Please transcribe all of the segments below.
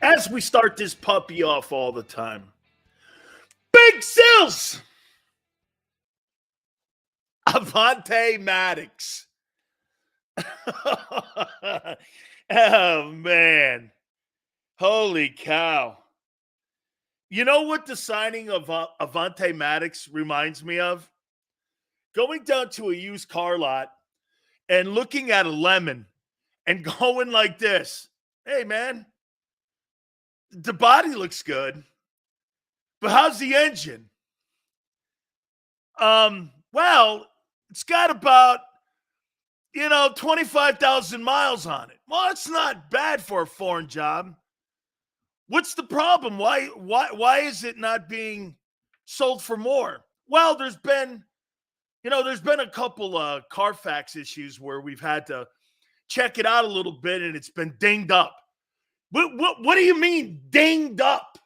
as we start this puppy off all the time. Big Sills! Avonte Maddox. Oh, man. Holy cow. You know what the signing of Avonte Maddox reminds me of? Going down to a used car lot and looking at a lemon and going like this. Hey, man, the body looks good, but how's the engine? Well, it's got about, 25,000 miles on it. Well, it's not bad for a foreign job. What's the problem? Why is it not being sold for more? Well, there's been a couple Carfax issues where we've had to check it out a little bit and it's been dinged up. What do you mean dinged up?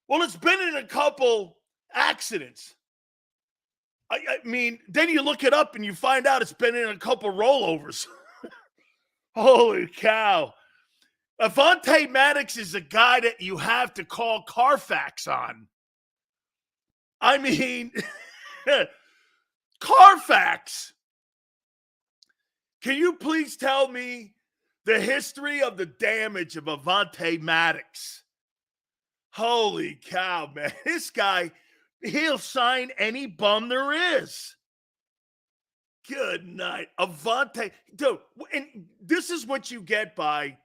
Well, it's been in a couple accidents. I mean, then you look it up and you find out it's been in a couple rollovers. Holy cow. Avonte Maddox is a guy that you have to call Carfax on. I mean, Carfax. Can you please tell me the history of the damage of Avonte Maddox? Holy cow, man. This guy, he'll sign any bum there is. Good night. Avonte. Dude, and this is what you get by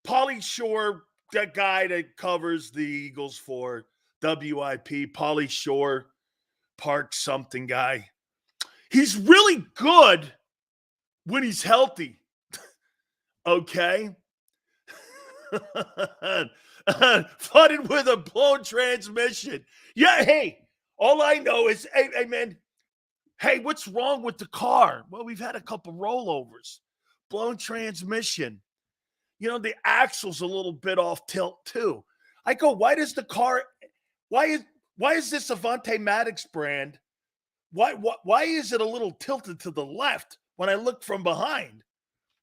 Pauly Shore, that guy that covers the Eagles for WIP, Pauly Shore, Park something guy. He's really good when he's healthy. Okay? Flooded with a blown transmission. Yeah, hey, all I know is, hey, man, hey, what's wrong with the car? Well, we've had a couple rollovers. Blown transmission. The axle's a little bit off tilt too. I go, why is this Avonte Maddox brand? Why is it a little tilted to the left when I look from behind?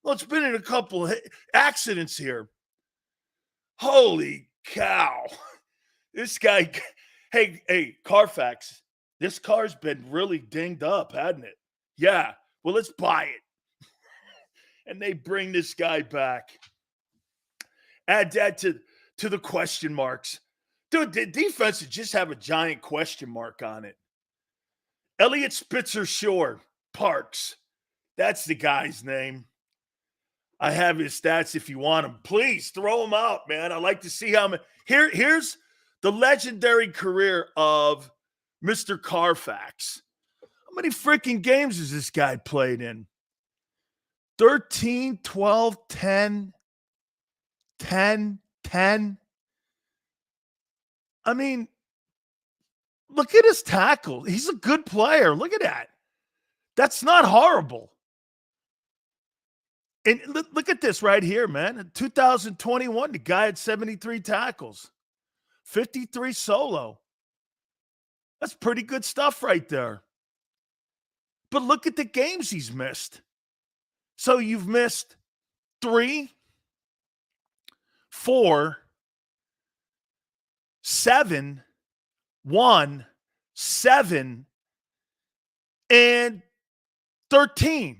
Well, it's been in a couple accidents here. Holy cow. This guy, hey, Carfax, this car's been really dinged up, hasn't it? Yeah, well, let's buy it. And they bring this guy back. Add that to the question marks. Dude, the defense would just have a giant question mark on it. Elliott Spitzer Shore, Parks. That's the guy's name. I have his stats if you want them. Please throw them out, man. I like to see how many. Here's the legendary career of Mr. Carfax. How many freaking games has this guy played in? 13, 12, 10, 10, 10. I mean, look at his tackle. He's a good player. Look at that. That's not horrible. And look at this right here, man. In 2021, the guy had 73 tackles, 53 solo. That's pretty good stuff right there. But look at the games he's missed. So you've missed 3, 4, 7, 1, 7, and 13.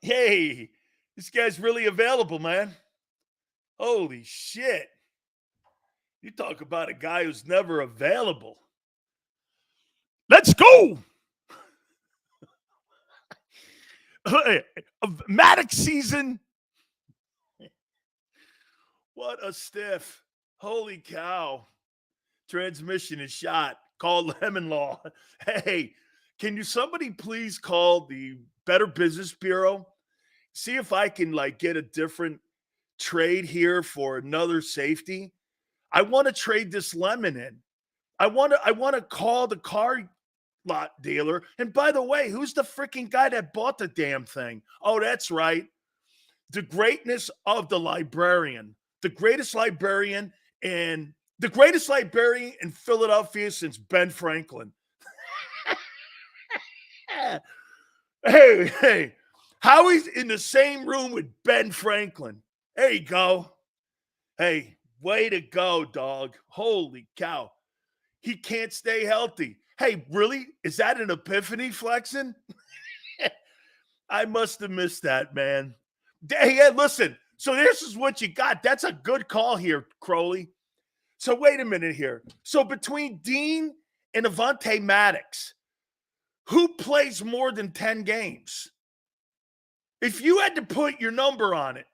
Hey, this guy's really available, man. Holy shit. You talk about a guy who's never available. Let's go. Maddox season. What a stiff. Holy cow. Transmission is shot. Call Lemon Law. Hey, can somebody please call the Better Business Bureau? See if I can get a different trade here for another safety. I want to trade this lemon in. I want to call the car lot dealer. And by the way, who's the freaking guy that bought the damn thing? Oh, that's right. The greatness of the librarian. The greatest librarian in Philadelphia since Ben Franklin. Hey, Howie's in the same room with Ben Franklin. There you go. Hey, way to go, dog. Holy cow. He can't stay healthy. Hey, really? Is that an epiphany, Flexen? I must have missed that, man. Hey, yeah, listen. So this is what you got. That's a good call here, Crowley. So wait a minute here. So between Dean and Avonte Maddox, who plays more than 10 games? If you had to put your number on it,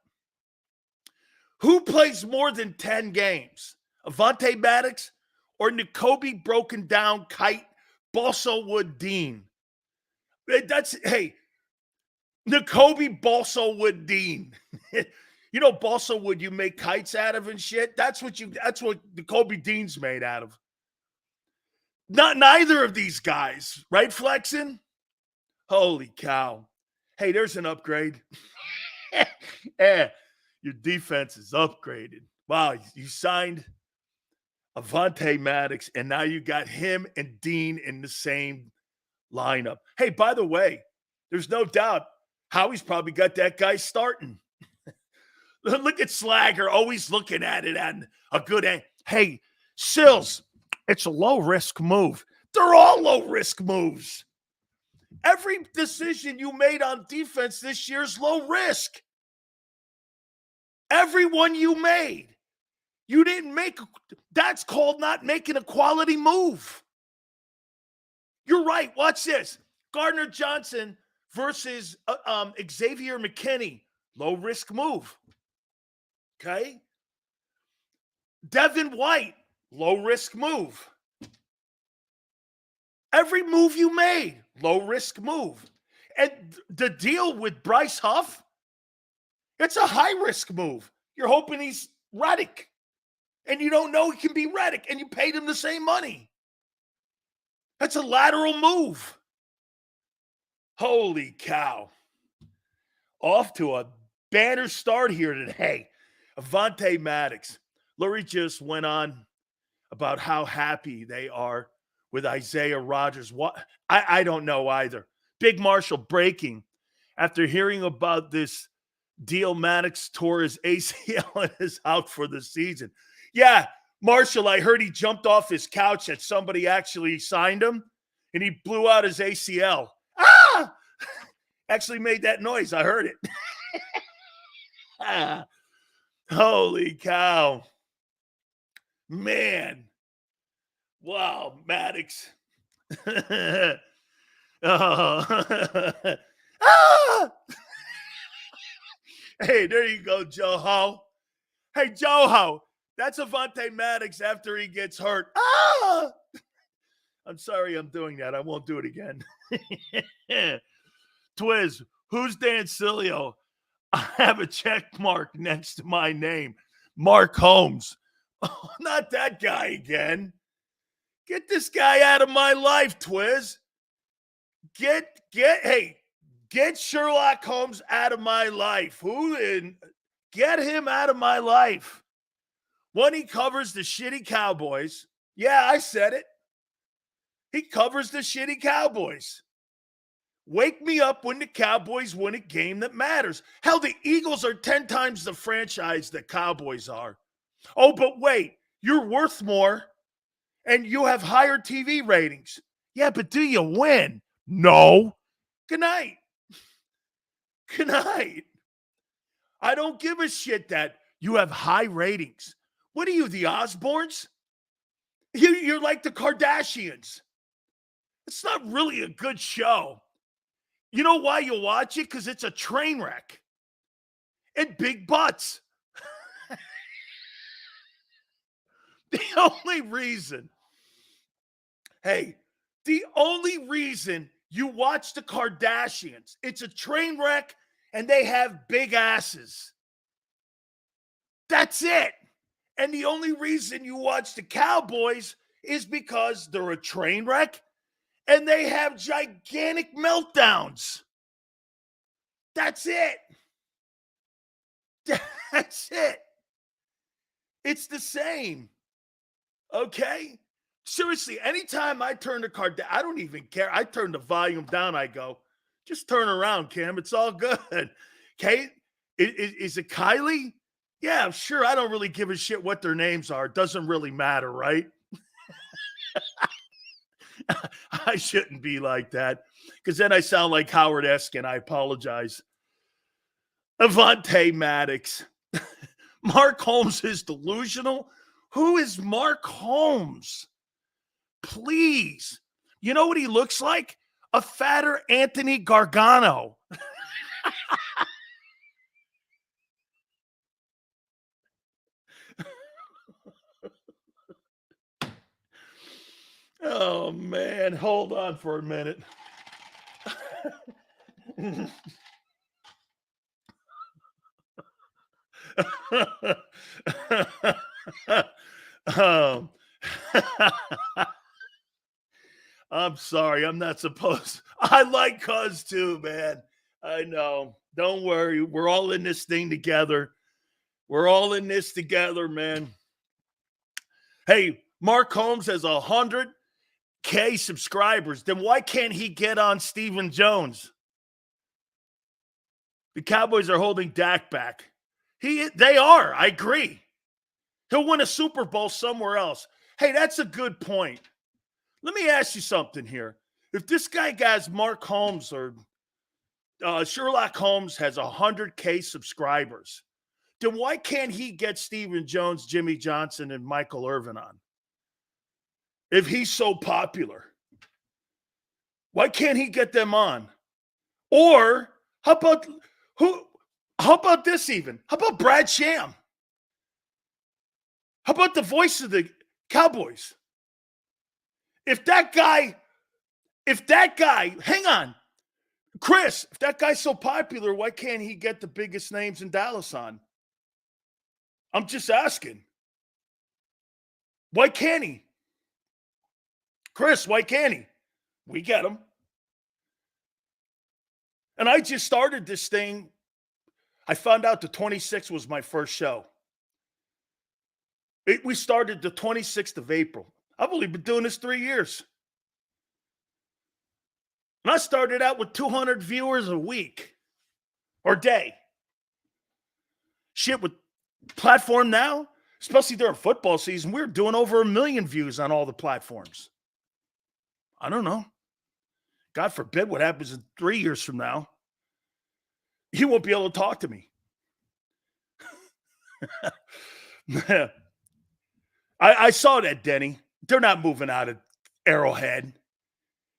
who plays more than 10 games? Avonte Maddox or N'Kobe broken down kite Balsa Wood Dean? Hey, N'Kobe Balsa Wood Dean. You know balsa wood you make kites out of and shit? That's what N'Kobe Dean's made out of. Neither of these guys, right, Flexin? Holy cow. Hey, there's an upgrade. Your defense is upgraded. Wow, you signed Avonte Maddox, and now you got him and Dean in the same lineup. Hey, by the way, there's no doubt Howie's probably got that guy starting. Look at Slagger always looking at it at a good end. Hey, Sills, it's a low-risk move. They're all low-risk moves. Every decision you made on defense this year is low risk. Every one you made. You didn't make – that's called not making a quality move. You're right. Watch this. Gardner Johnson versus Xavier McKinney. Low-risk move. Okay? Devin White. Low-risk move. Every move you made, low-risk move. And the deal with Bryce Huff, it's a high-risk move. You're hoping he's Reddick. And you don't know he can be Reddick, and you paid him the same money. That's a lateral move. Holy cow. Off to a banner start here today. Avonte Maddox. Lurie just went on about how happy they are with Isaiah Rodgers. What? I don't know either. Big Marshall breaking after hearing about this deal. Maddox tore his ACL and is out for the season. Yeah, Marshall, I heard he jumped off his couch that somebody actually signed him, and he blew out his ACL. Ah! Actually made that noise. I heard it. Ah. Holy cow. Man. Wow, Maddox. Oh. Ah! Hey, there you go, Joe-Ho. Hey, Joe-Ho, that's Avonte Maddox after he gets hurt. Ah! I'm sorry I'm doing that. I won't do it again. Twiz, who's Dan Sileo? I have a check mark next to my name. Mark Holmes. Oh, not that guy again. Get this guy out of my life, Twiz. Get Sherlock Holmes out of my life. Get him out of my life. When he covers the shitty Cowboys. Yeah, I said it. He covers the shitty Cowboys. Wake me up when the Cowboys win a game that matters. Hell, the Eagles are 10 times the franchise the Cowboys are. Oh, but wait, you're worth more and you have higher TV ratings. Yeah, but do you win? No. Good night. Good night. I don't give a shit that you have high ratings. What are you, the Osbournes? You're like the Kardashians. It's not really a good show. You know why you watch it? Because it's a train wreck. And big butts. The only reason you watch the Kardashians, it's a train wreck and they have big asses. That's it. And the only reason you watch the Cowboys is because they're a train wreck and they have gigantic meltdowns. That's it. That's it. It's the same. Okay? Seriously, anytime I turn the I don't even care. I turn the volume down, I go, Just turn around, Cam. It's all good. Kate, is it Kylie? Yeah, sure. I don't really give a shit what their names are. It doesn't really matter, right? I shouldn't be like that because then I sound like Howard Eskin. I apologize. Avonte Maddox. Mark Holmes is delusional. Who is Mark Holmes? Please. You know what he looks like? A fatter Anthony Gargano. Oh, man. Hold on for a minute. um, I'm sorry. I'm not supposed. I like Cuz too, man. I know. Don't worry. We're all in this thing together. We're all in this together, man. Hey, Mark Holmes has 100K subscribers. Then why can't he get on Stephen Jones? The Cowboys are holding Dak back. They are. I agree. He'll win a Super Bowl somewhere else. Hey, that's a good point. Let me ask you something here. If this guy has Mark Holmes or Sherlock Holmes has 100K subscribers, then why can't he get Stephen Jones, Jimmy Johnson, and Michael Irvin on? If he's so popular, why can't he get them on? Or how about this even? How about Brad Sham? How about the voice of the Cowboys? If that guy, hang on, Chris, if that guy's so popular, why can't he get the biggest names in Dallas on? I'm just asking. Why can't he? Chris, why can't he? We get him. And I just started this thing. I found out the 26th was my first show. We started the 26th of April. I've only been doing this 3 years. And I started out with 200 viewers a week or day. Shit, with platform now, especially during football season, we're doing over 1 million views on all the platforms. I don't know. God forbid what happens in 3 years from now. You won't be able to talk to me. I saw that, Denny. They're not moving out of Arrowhead.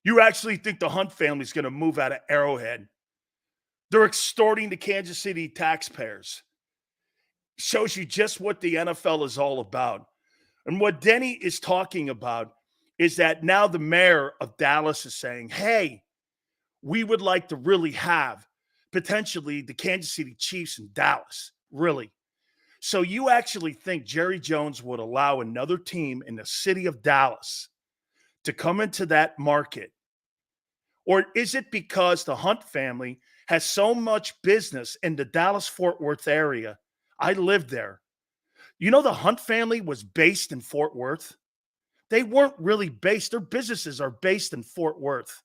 You actually think the Hunt family's going to move out of Arrowhead? They're extorting the Kansas City taxpayers. Shows you just what the NFL is all about. And what Denny is talking about is that now the mayor of Dallas is saying, hey, we would like to really have potentially the Kansas City Chiefs in Dallas. Really. So you actually think Jerry Jones would allow another team in the city of Dallas to come into that market? Or is it because the Hunt family has so much business in the Dallas-Fort Worth area? I lived there. You know, the Hunt family was based in Fort Worth. They weren't really based. Their businesses are based in Fort Worth.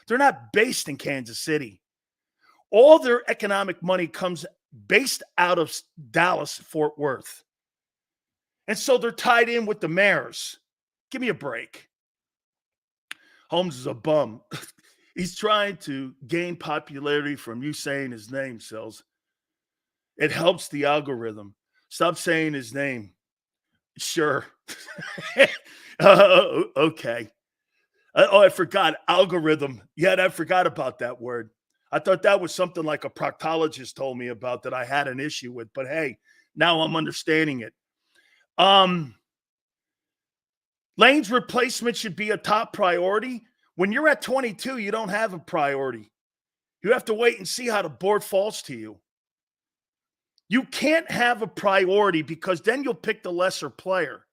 They're not based in Kansas City. All their economic money comes based out of Dallas, Fort Worth. And so they're tied in with the mayors. Give me a break. Holmes is a bum. He's trying to gain popularity from you saying his name, Sills. It helps the algorithm. Stop saying his name. Sure. Okay. I forgot. Algorithm. Yeah, I forgot about that word. I thought that was something like a proctologist told me about that I had an issue with. But hey, now I'm understanding it. Lane's replacement should be a top priority. When you're at 22, you don't have a priority. You have to wait and see how the board falls to you. You can't have a priority because then you'll pick the lesser player.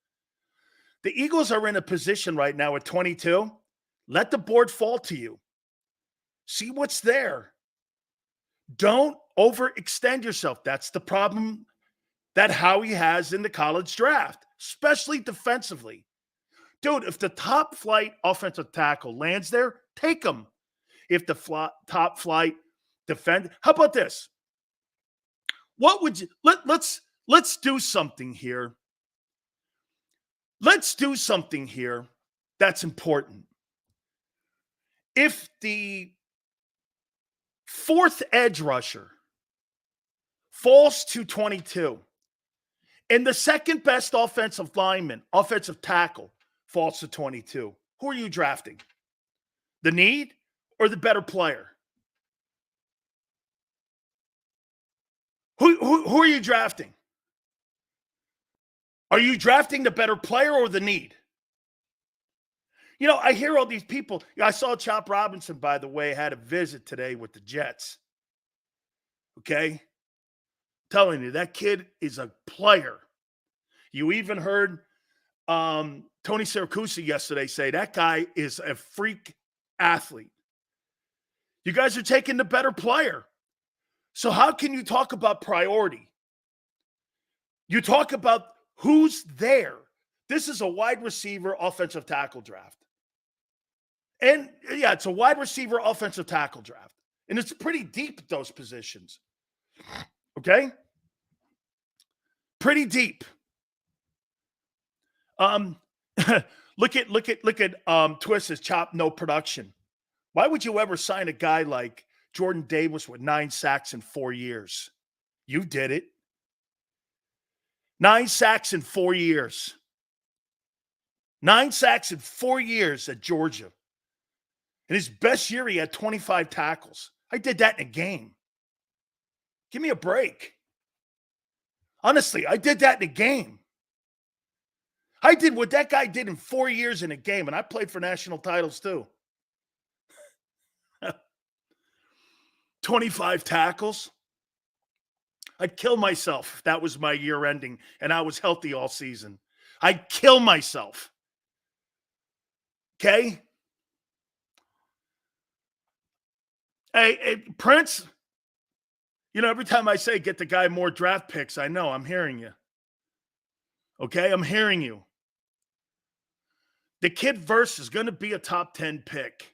The Eagles are in a position right now at 22. Let the board fall to you. See what's there. Don't overextend yourself. That's the problem that Howie has in the college draft, especially defensively. Dude, if the top flight offensive tackle lands there, take him. if the top flight defend. How about this? What would you let's do something here. Let's do something here that's important. If the fourth edge rusher falls to 22, and the second best offensive lineman, offensive tackle, falls to 22, who are you drafting? The need or the better player? Who are you drafting? Are you drafting the better player or the need? You know, I hear all these people. I saw Chop Robinson, by the way, had a visit today with the Jets. Okay? Telling you, that kid is a player. You even heard Tony Siracusa yesterday say that guy is a freak athlete. You guys are taking the better player. So how can you talk about priority? You talk about who's there. This is a wide receiver offensive tackle draft. And yeah, it's a wide receiver offensive tackle draft. And it's pretty deep at those positions. Okay? Pretty deep. Look at Twist's Chop no production. Why would you ever sign a guy like Jordan Davis with 9 sacks in 4 years? You did it. 9 sacks in 4 years. 9 sacks in 4 years at Georgia. In his best year, he had 25 tackles. I did that in a game. Give me a break. Honestly, I did that in a game. I did what that guy did in 4 years in a game, and I played for national titles too. 25 tackles. I'd kill myself if that was my year ending and I was healthy all season. I'd kill myself. Okay? Hey, Prince, you know, every time I say get the guy more draft picks, I know I'm hearing you. Okay? I'm hearing you. The kid Verse is going to be a top 10 pick.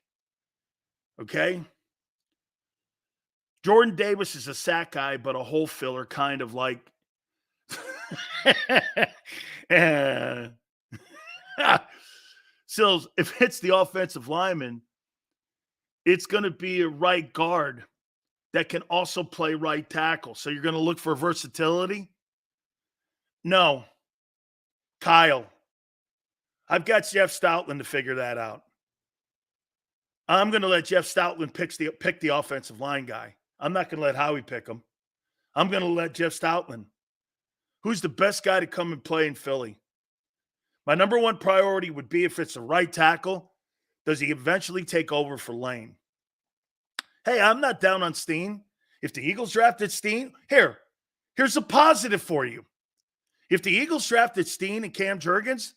Okay? Jordan Davis is a sack guy, but a hole filler, kind of like. Sills, if it's the offensive lineman, it's going to be a right guard that can also play right tackle. So you're going to look for versatility? No. Kyle, I've got Jeff Stoutland to figure that out. I'm going to let Jeff Stoutland pick the offensive line guy. I'm not going to let Howie pick him. I'm going to let Jeff Stoutland. Who's the best guy to come and play in Philly? My number one priority would be if it's the right tackle, does he eventually take over for Lane? Hey, I'm not down on Steen. If the Eagles drafted Steen, here's a positive for you. If the Eagles drafted Steen and Cam Jurgens,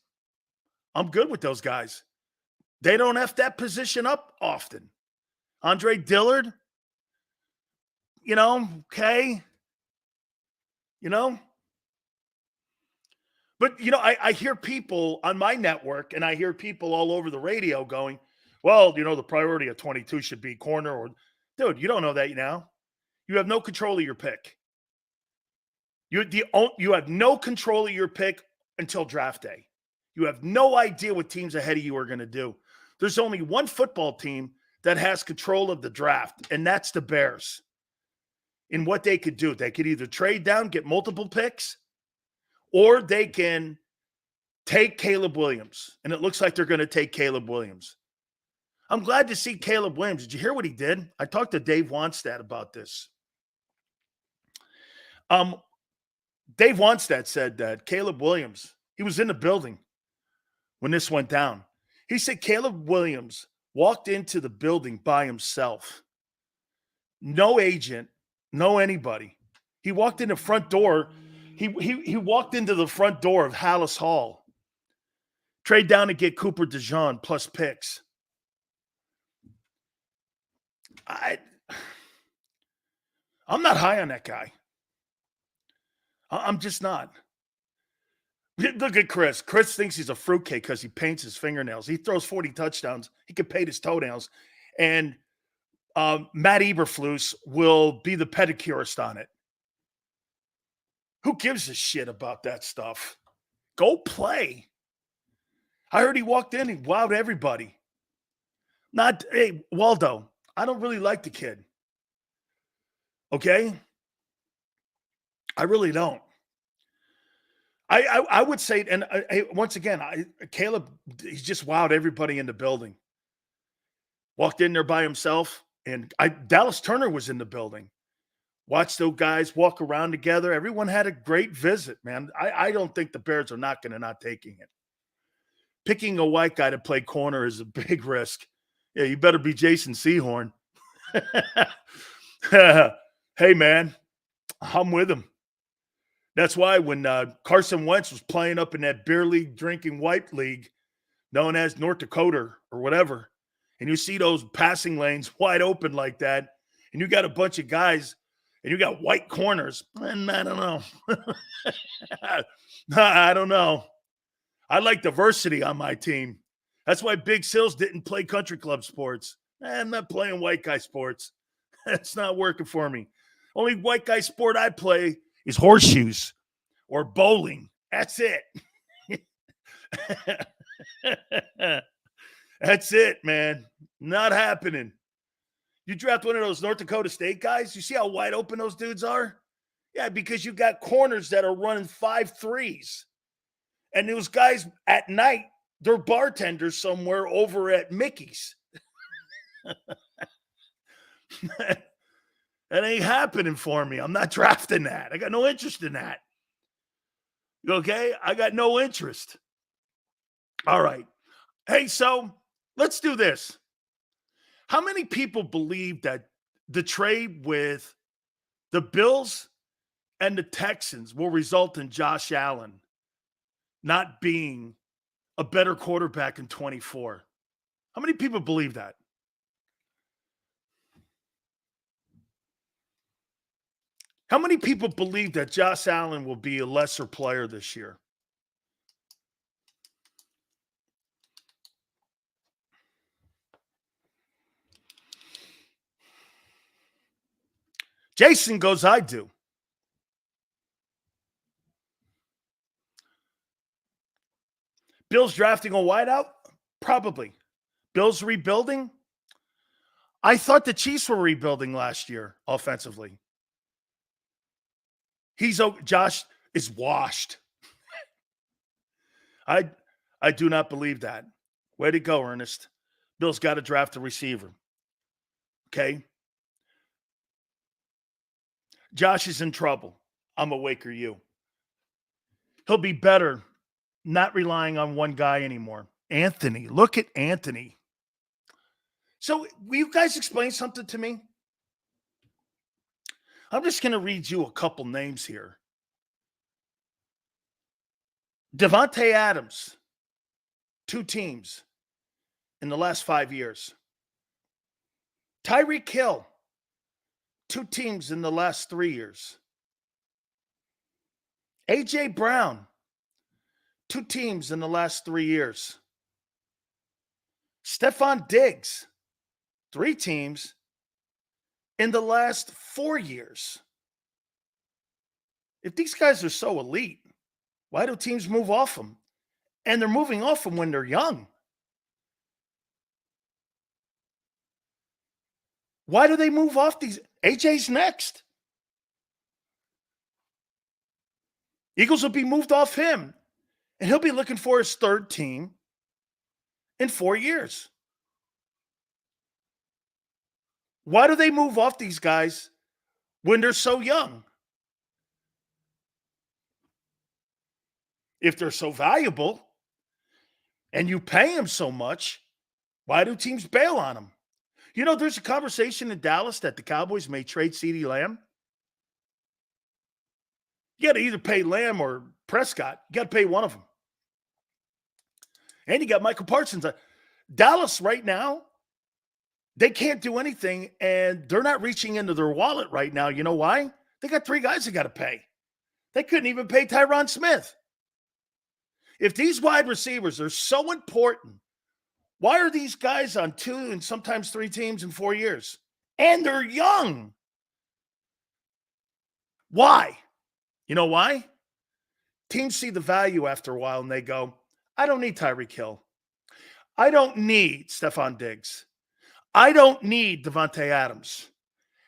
I'm good with those guys. They don't F that position up often. Andre Dillard, you know, okay. You know. But, you know, I hear people on my network and I hear people all over the radio going, well, you know, the priority of 22 should be corner or – dude, you don't know that now. You have no control of your pick. You have no control of your pick until draft day. You have no idea what teams ahead of you are going to do. There's only one football team that has control of the draft, and that's the Bears. In what they could do. They could either trade down, get multiple picks, or they can take Caleb Williams. And it looks like they're going to take Caleb Williams. I'm glad to see Caleb Williams. Did you hear what he did? I talked to Dave Wannstedt about this. Dave Wannstedt said that Caleb Williams, he was in the building when this went down. He said Caleb Williams walked into the building by himself. No agent, no anybody. He walked in the front door. He walked into the front door of Hallis Hall. Trade down to get Cooper DeJean plus picks. I'm not high on that guy. I'm just not. Look at Chris. Chris thinks he's a fruitcake because he paints his fingernails. He throws 40 touchdowns. He can paint his toenails. And Matt Eberflus will be the pedicurist on it. Who gives a shit about that stuff? Go play. I heard he walked in and wowed everybody. Hey, Waldo, I don't really like the kid. Okay? I really don't. I would say, and once again, Caleb, he's just wowed everybody in the building. Walked in there by himself, and Dallas Turner was in the building. Watched those guys walk around together. Everyone had a great visit, man. I don't think the Bears are not going to not taking it. Picking a white guy to play corner is a big risk. Yeah, you better be Jason Sehorn. Hey, man, I'm with him. That's why when Carson Wentz was playing up in that beer league drinking white league known as North Dakota or whatever, and you see those passing lanes wide open like that, and you got a bunch of guys and you got white corners, and I don't know. I don't know. I like diversity on my team. That's why Big Sills didn't play country club sports. I'm not playing white guy sports. That's not working for me. Only white guy sport I play is horseshoes or bowling. That's it. That's it, man. Not happening. You draft one of those North Dakota State guys, you see how wide open those dudes are? Yeah, because you got corners that are running 5'3s. And those guys at night, they're bartenders somewhere over at Mickey's. That ain't happening for me. I'm not drafting that. I got no interest in that. Okay? I got no interest. All right. Hey, so let's do this. How many people believe that the trade with the Bills and the Texans will result in Josh Allen not being a better quarterback in 24? How many people believe that? How many people believe that Josh Allen will be a lesser player this year? Jason goes, I do. Bills drafting a wideout? Probably. Bills rebuilding? I thought the Chiefs were rebuilding last year offensively. Josh is washed. I do not believe that. Way to go, Ernest. Bills got to draft a receiver. Okay? Josh is in trouble. I'm a Waker you. He'll be better not relying on one guy anymore. Anthony. Look at Anthony. So will you guys explain something to me? I'm just going to read you a couple names here. Devonta Adams, 2 teams in the last 5 years. Tyreek Hill, 2 teams in the last 3 years. A.J. Brown, 2 teams in the last 3 years. Stephon Diggs, 3 teams in the last 4 years. If these guys are so elite, why do teams move off them? And they're moving off them when they're young. Why do they move off these? AJ's next. Eagles will be moved off him, and he'll be looking for his 3rd team in 4 years. Why do they move off these guys when they're so young? If they're so valuable and you pay them so much, why do teams bail on them? You know, there's a conversation in Dallas that the Cowboys may trade CeeDee Lamb. You got to either pay Lamb or Prescott. You got to pay one of them. And you got Michael Parsons. Dallas right now, they can't do anything, and they're not reaching into their wallet right now. You know why? They got 3 guys they got to pay. They couldn't even pay Tyron Smith. If these wide receivers are so important, why are these guys on 2 and sometimes 3 teams in 4 years? And they're young. Why? You know why? Teams see the value after a while and they go, I don't need Tyreek Hill. I don't need Stephon Diggs. I don't need Davante Adams.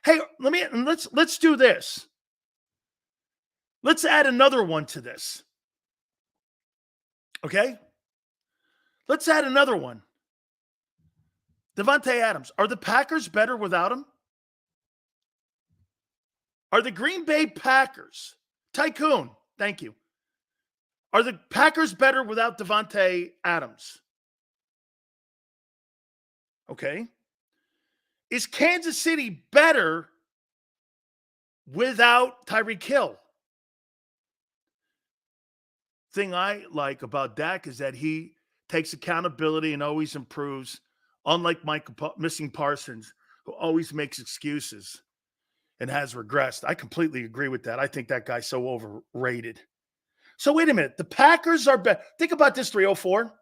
Hey, let's do this. Let's add another one to this. Okay? Let's add another one. Davante Adams. Are the Packers better without him? Are the Green Bay Packers, Tycoon, thank you. Are the Packers better without Davante Adams? Okay. Is Kansas City better without Tyreek Hill? Thing I like about Dak is that he takes accountability and always improves, unlike missing Parsons, who always makes excuses and has regressed. I completely agree with that. I think that guy's so overrated. So wait a minute. The Packers are better. Think about this, 304.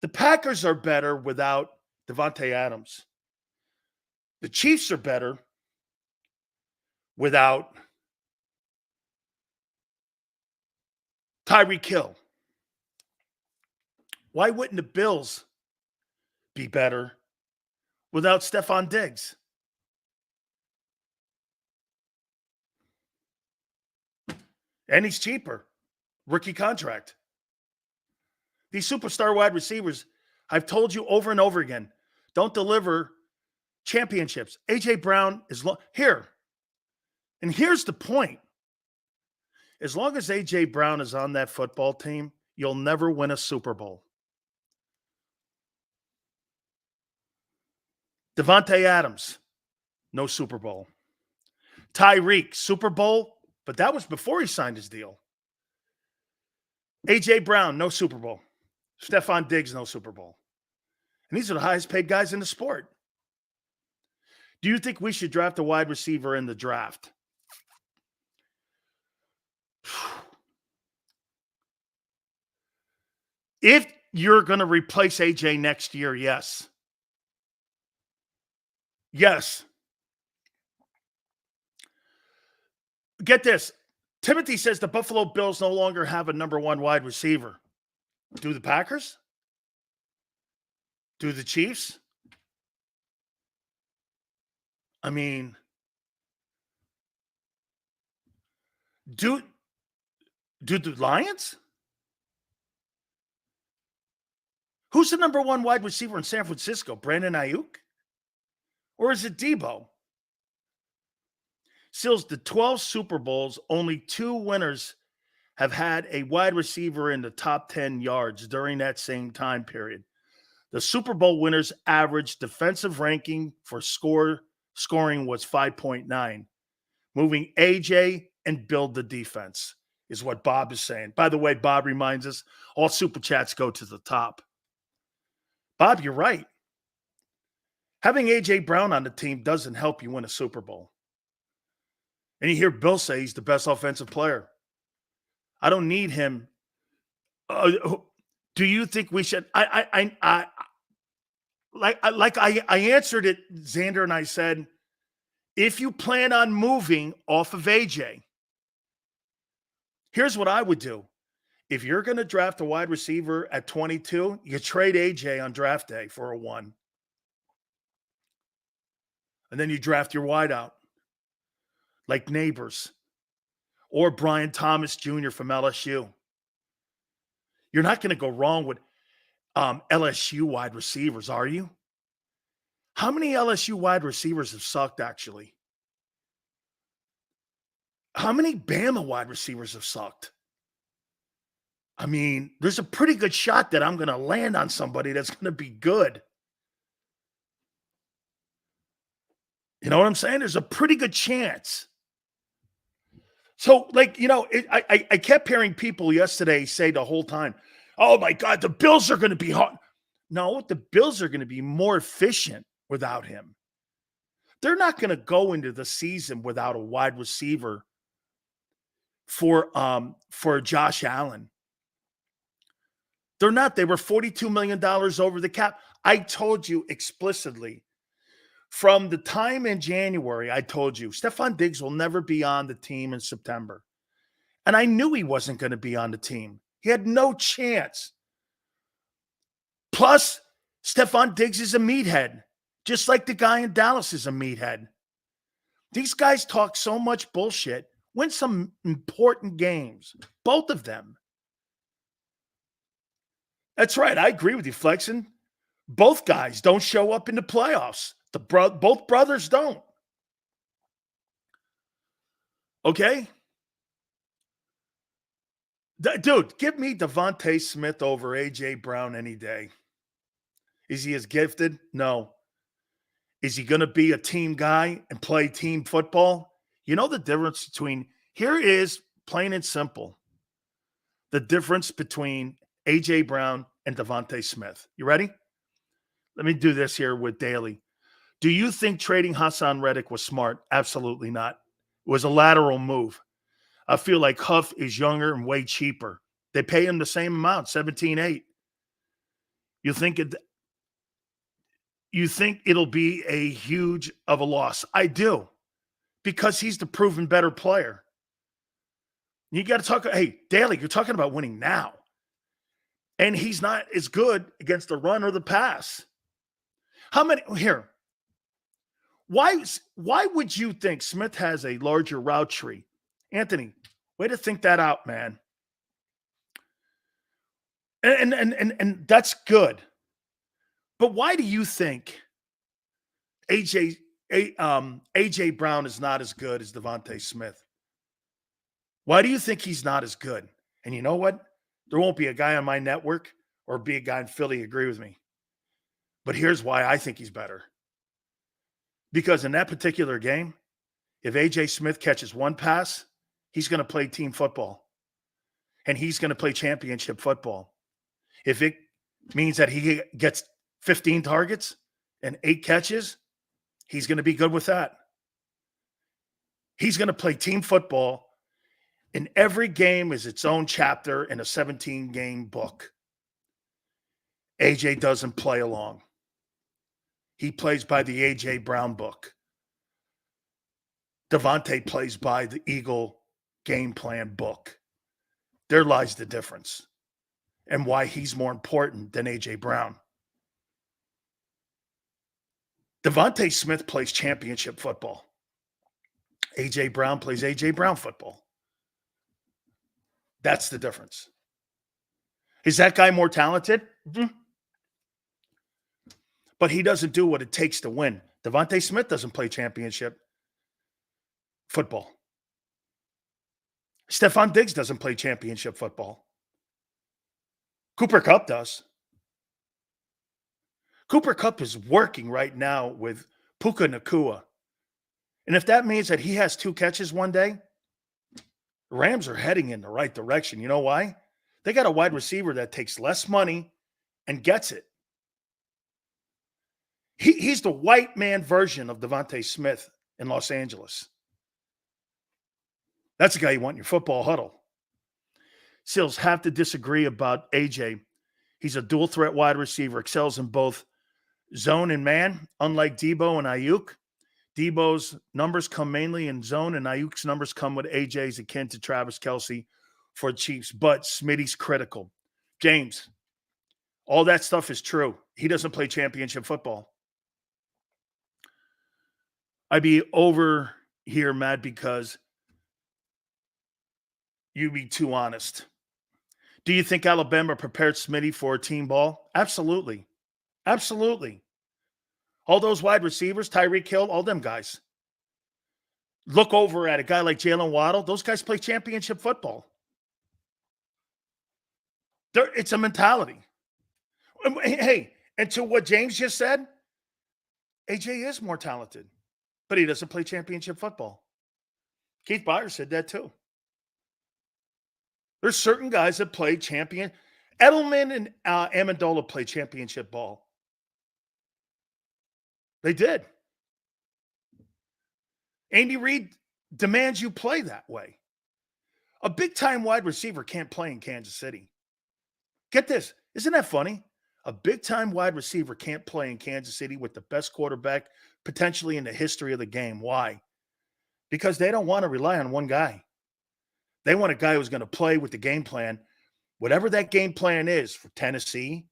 The Packers are better without Davante Adams. The Chiefs are better without Tyreek Hill. Why wouldn't the Bills be better without Stephon Diggs? And he's cheaper. Rookie contract. These superstar wide receivers, I've told you over and over again, don't deliver championships. A.J. Brown is here. And here's the point. As long as A.J. Brown is on that football team, you'll never win a Super Bowl. Davante Adams, no Super Bowl. Tyreek, Super Bowl, but that was before he signed his deal. A.J. Brown, no Super Bowl. Stephon Diggs, no Super Bowl. And these are the highest paid guys in the sport. Do you think we should draft a wide receiver in the draft? If you're going to replace AJ next year, yes. Yes. Get this. Timothy says the Buffalo Bills no longer have a number one wide receiver. Do the Packers? Do the Chiefs? I mean, do the Lions? Who's the number one wide receiver in San Francisco? Brandon Ayuk? Or is it Debo? Sills, the 12 Super Bowls, only 2 winners have had a wide receiver in the top 10 yards during that same time period. The Super Bowl winners' average defensive ranking for scoring was 5.9. Moving AJ and build the defense is what Bob is saying. By the way, Bob reminds us all super chats go to the top. Bob, you're right. Having AJ Brown on the team doesn't help you win a Super Bowl. And you hear Bill say he's the best offensive player. I don't need him. Do you think we should? I answered it, Xander, and I said, if you plan on moving off of AJ, here's what I would do. If you're going to draft a wide receiver at 22, you trade AJ on draft day for a 1. And then you draft your wideout, like Neighbors or Brian Thomas Jr. from LSU. You're not going to go wrong with LSU wide receivers, are you? How many LSU wide receivers have sucked, actually? How many Bama wide receivers have sucked? I mean, there's a pretty good shot that I'm going to land on somebody that's going to be good. You know what I'm saying? There's a pretty good chance. So, I kept hearing people yesterday say the whole time, oh, my God, the Bills are going to be hard. No, the Bills are going to be more efficient without him. They're not going to go into the season without a wide receiver for Josh Allen. They're not. They were $42 million over the cap. I told you explicitly, From the time in January, I told you, Stephon Diggs will never be on the team in September. And I knew he wasn't going to be on the team. He had no chance. Plus, Stephon Diggs is a meathead, just like the guy in Dallas is a meathead. These guys talk so much bullshit, win some important games, both of them. That's right. I agree with you, Flexen. Both guys don't show up in the playoffs. Both brothers don't. Okay? Dude, give me Devonta Smith over A.J. Brown any day. Is he as gifted? No. Is he going to be a team guy and play team football? You know the difference between, here is plain and simple, the difference between A.J. Brown and Devonta Smith. You ready? Let me do this here with Daly. Do you think trading Hassan Reddick was smart? Absolutely not. It was a lateral move. I feel like Huff is younger and way cheaper. They pay him the same amount, 17.8. You think it'll be a huge of a loss? I do, because he's the proven better player. You got to talk. Hey, Daly, you're talking about winning now, and he's not as good against the run or the pass. How many here? Why would you think Smith has a larger route tree? Anthony, way to think that out, man. And that's good. But why do you think AJ Brown is not as good as Devonta Smith? Why do you think he's not as good? And you know what? There won't be a guy on my network or be a guy in Philly agree with me. But here's why I think he's better. Because in that particular game, if AJ Smith catches one pass, he's going to play team football. And he's going to play championship football. If it means that he gets 15 targets and 8 catches, he's going to be good with that. He's going to play team football, and every game is its own chapter in a 17-game book. AJ doesn't play along. He plays by the AJ Brown book. Devonta plays by the Eagle game plan book. There lies the difference and why he's more important than AJ Brown. Devonta Smith plays championship football. AJ Brown plays AJ Brown football. That's the difference. Is that guy more talented? Mm-hmm. But he doesn't do what it takes to win. Devonta Smith doesn't play championship football. Stephon Diggs doesn't play championship football. Cooper Kupp does. Cooper Kupp is working right now with Puka Nacua. And if that means that he has 2 catches one day, the Rams are heading in the right direction. You know why? They got a wide receiver that takes less money and gets it. He's the white man version of Devonta Smith in Los Angeles. That's the guy you want in your football huddle. Sills have to disagree about AJ. He's a dual threat wide receiver, excels in both zone and man, unlike Debo and Ayuk. Debo's numbers come mainly in zone, and Ayuk's numbers come with AJ's akin to Travis Kelce for the Chiefs. But Smitty's critical. James, all that stuff is true. He doesn't play championship football. I'd be over here mad because you be too honest. Do you think Alabama prepared Smitty for a team ball? Absolutely. Absolutely. All those wide receivers, Tyreek Hill, all them guys. Look over at a guy like Jaylen Waddle. Those guys play championship football. It's a mentality. Hey, and to what James just said, AJ is more talented, but he doesn't play championship football. Keith Byers said that too. There's certain guys that play champion. Edelman and Amendola play championship ball. They did. Andy Reid demands you play that way. A big-time wide receiver can't play in Kansas City. Get this. Isn't that funny? A big-time wide receiver can't play in Kansas City with the best quarterback potentially in the history of the game. Why? Because they don't want to rely on one guy. They want a guy who's going to play with the game plan, whatever that game plan is for Tennessee,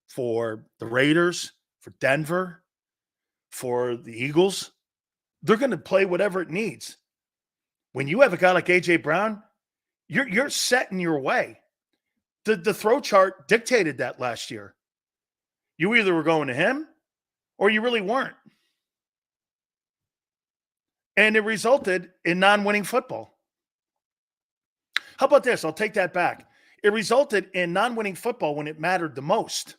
for the Raiders, for Denver, for the Eagles. They're going to play whatever it needs. When you have a guy like A.J. Brown, you're set in your way. The throw chart dictated that last year. You either were going to him or you really weren't. And it resulted in non-winning football. How about this? I'll take that back. It resulted in non-winning football when it mattered the most.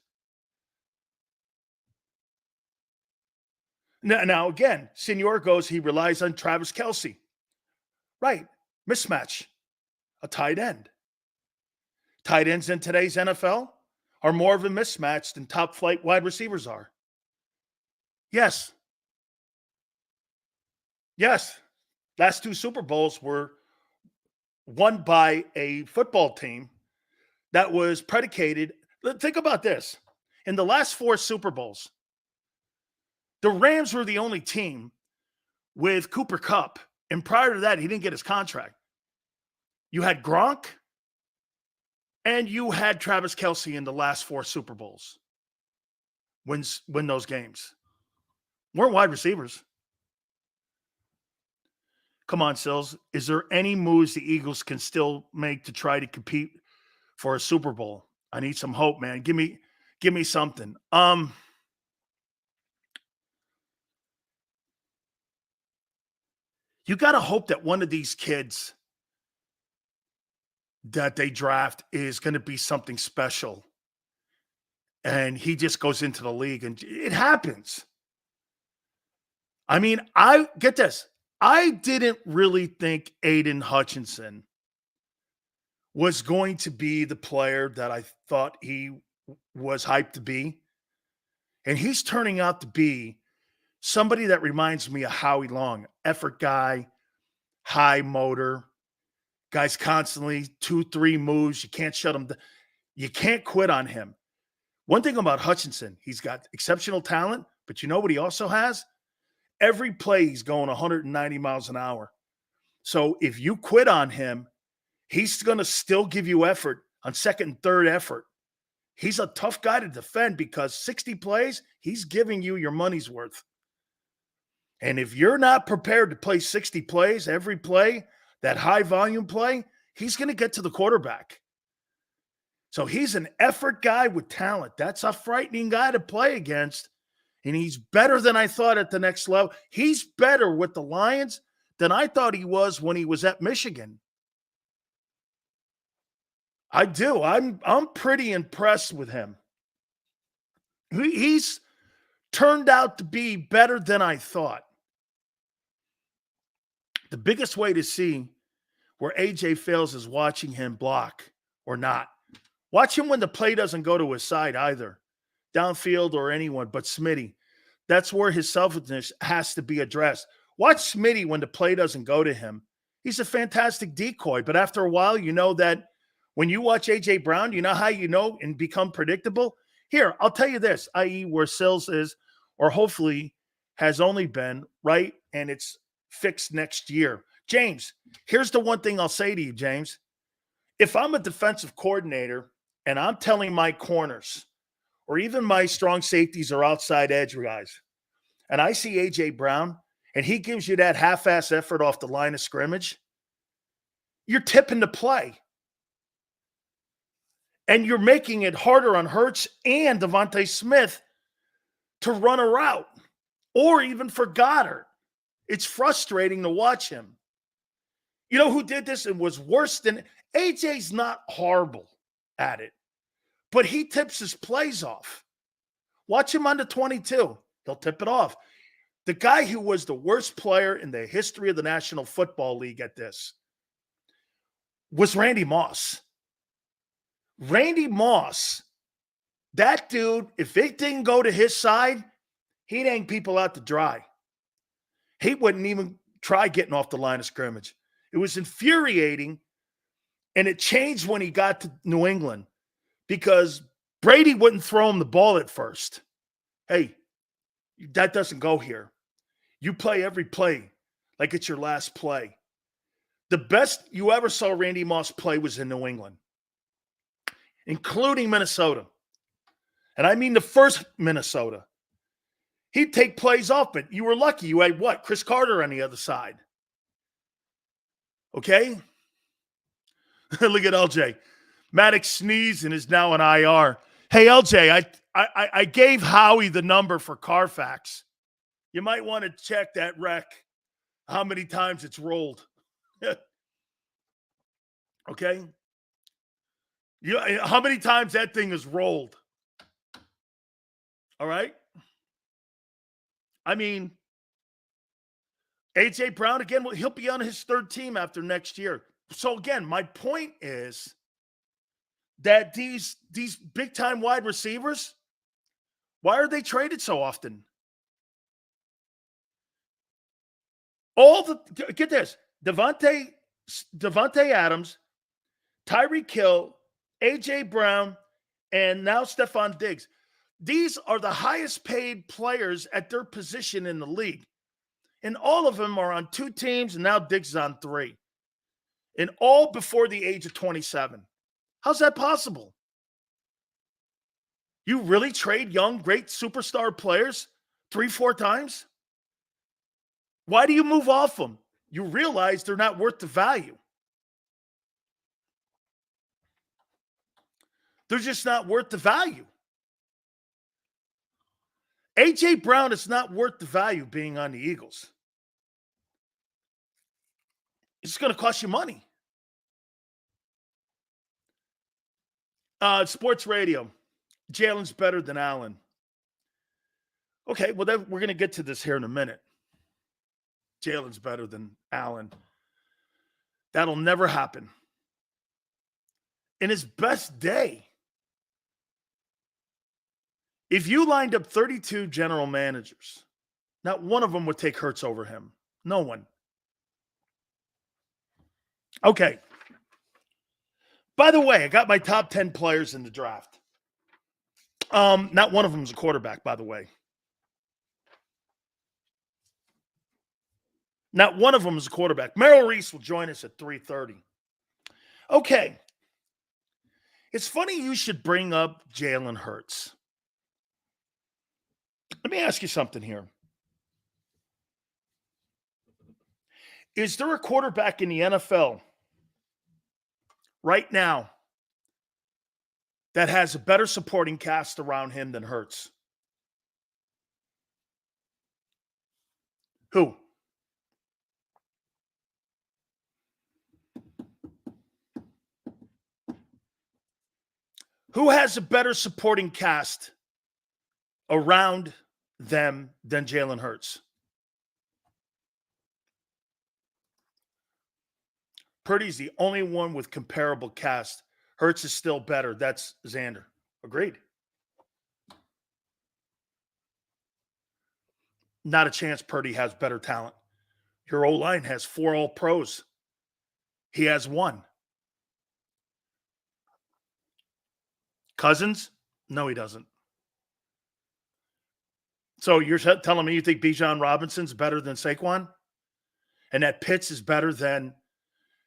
Now again, Senor goes, he relies on Travis Kelce. Right. Mismatch. A tight end. Tight ends in today's NFL are more of a mismatch than top flight wide receivers are. Yes. Yes. Last two Super Bowls were won by a football team that was predicated. Think about this. In the last four Super Bowls, the Rams were the only team with Cooper Kupp. And prior to that, he didn't get his contract. You had Gronk and you had Travis Kelce in the last four Super Bowls. Win those games. Weren't wide receivers. Come on, Sills. Is there any moves the Eagles can still make to try to compete for a Super Bowl? I need some hope, man. Give me something. You got to hope that one of these kids that they draft is going to be something special. And he just goes into the league and it happens. I mean, get this. I didn't really think Aiden Hutchinson was going to be the player that I thought he was hyped to be. And he's turning out to be somebody that reminds me of Howie Long, effort guy, high motor, guys constantly 2-3 moves. You can't shut him down. You can't quit on him. One thing about Hutchinson, he's got exceptional talent, but you know what he also has? Every play he's going 190 miles an hour. So if you quit on him, he's going to still give you effort on second and third effort. He's a tough guy to defend because 60 plays, he's giving you your money's worth. And if you're not prepared to play 60 plays, every play, that high volume play, he's going to get to the quarterback. So he's an effort guy with talent. That's a frightening guy to play against. And he's better than I thought at the next level. He's better with the Lions than I thought he was when he was at Michigan. I do. I'm pretty impressed with him. He's turned out to be better than I thought. The biggest way to see where AJ fails is watching him block or not. Watch him when the play doesn't go to his side either, downfield or anyone but Smitty. That's where his selfishness has to be addressed. Watch Smitty when the play doesn't go to him. He's a fantastic decoy, but after a while, you know that when you watch A.J. Brown, you know how you know and become predictable? Here, I'll tell you this, i.e. where Sills is, or hopefully has only been, right? And it's fixed next year. James, here's the one thing I'll say to you, James. If I'm a defensive coordinator and I'm telling my corners or even my strong safeties or outside edge guys, and I see A.J. Brown and he gives you that half-ass effort off the line of scrimmage, you're tipping the play. And you're making it harder on Hurts and Devonta Smith to run a route, or even for Goddard. It's frustrating to watch him. You know who did this and was worse than AJ's not horrible at it, but he tips his plays off. Watch him on the 22. He'll tip it off. The guy who was the worst player in the history of the National Football League at this was Randy Moss. Randy Moss, that dude, if it didn't go to his side, he'd hang people out to dry. He wouldn't even try getting off the line of scrimmage. It was infuriating, and it changed when he got to New England because Brady wouldn't throw him the ball at first. Hey, that doesn't go here. You play every play like it's your last play. The best you ever saw Randy Moss play was in New England, including Minnesota. And I mean the first Minnesota. He'd take plays off, but you were lucky. You had what? Chris Carter on the other side. Okay? Look at LJ. Maddox sneezed and is now an IR. Hey, LJ, I gave Howie the number for Carfax. You might want to check that wreck, how many times it's rolled. Okay? How many times that thing is rolled? All right? I mean, A.J. Brown, again, he'll be on his third team after next year. So, again, my point is that these big-time wide receivers, why are they traded so often? Get this, Devonta Adams, Tyreek Hill, A.J. Brown, and now Stephon Diggs. These are the highest paid players at their position in the league. And all of them are on 2 teams, and now Diggs is on 3. And all before the age of 27. How's that possible? You really trade young, great superstar players 3-4 times? Why do you move off them? You realize they're not worth the value. They're just not worth the value. A.J. Brown is not worth the value being on the Eagles. It's going to cost you money. Sports radio. Jaylen's better than Allen. Okay, well, we're going to get to this here in a minute. Jaylen's better than Allen. That'll never happen. In his best day, if you lined up 32 general managers, not one of them would take Hurts over him. No one. Okay. By the way, I got my top 10 players in the draft. Not one of them is a quarterback, by the way. Not one of them is a quarterback. Merrill Reese will join us at 3:30. Okay. It's funny you should bring up Jaylen Hurts. Let me ask you something here. Is there a quarterback in the NFL right now that has a better supporting cast around him than Hurts? Who? Who has a better supporting cast around them than Jaylen Hurts? Purdy's the only one with comparable cast. Hurts is still better. That's Xander. Agreed. Not a chance Purdy has better talent. Your O-line has 4 All-Pros. He has 1. Cousins? No, he doesn't. So you're telling me you think Bijan Robinson's better than Saquon? And that Pitts is better than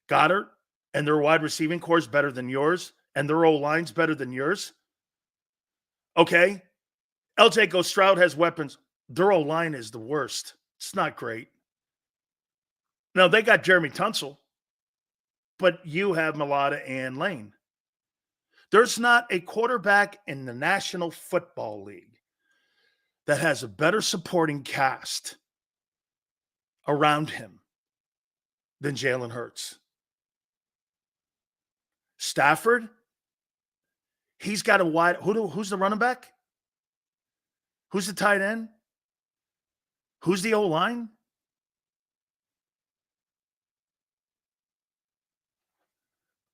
Goddard? And their wide receiving core is better than yours? And their O-line's better than yours? Okay. LJ goes, Stroud has weapons. Their O-line is the worst. It's not great. Now, they got Jeremy Tunsil, but you have Mailata and Lane. There's not a quarterback in the National Football League that has a better supporting cast around him than Jaylen Hurts. Stafford, he's got a wide. Who's the running back? Who's the tight end? Who's the O-line?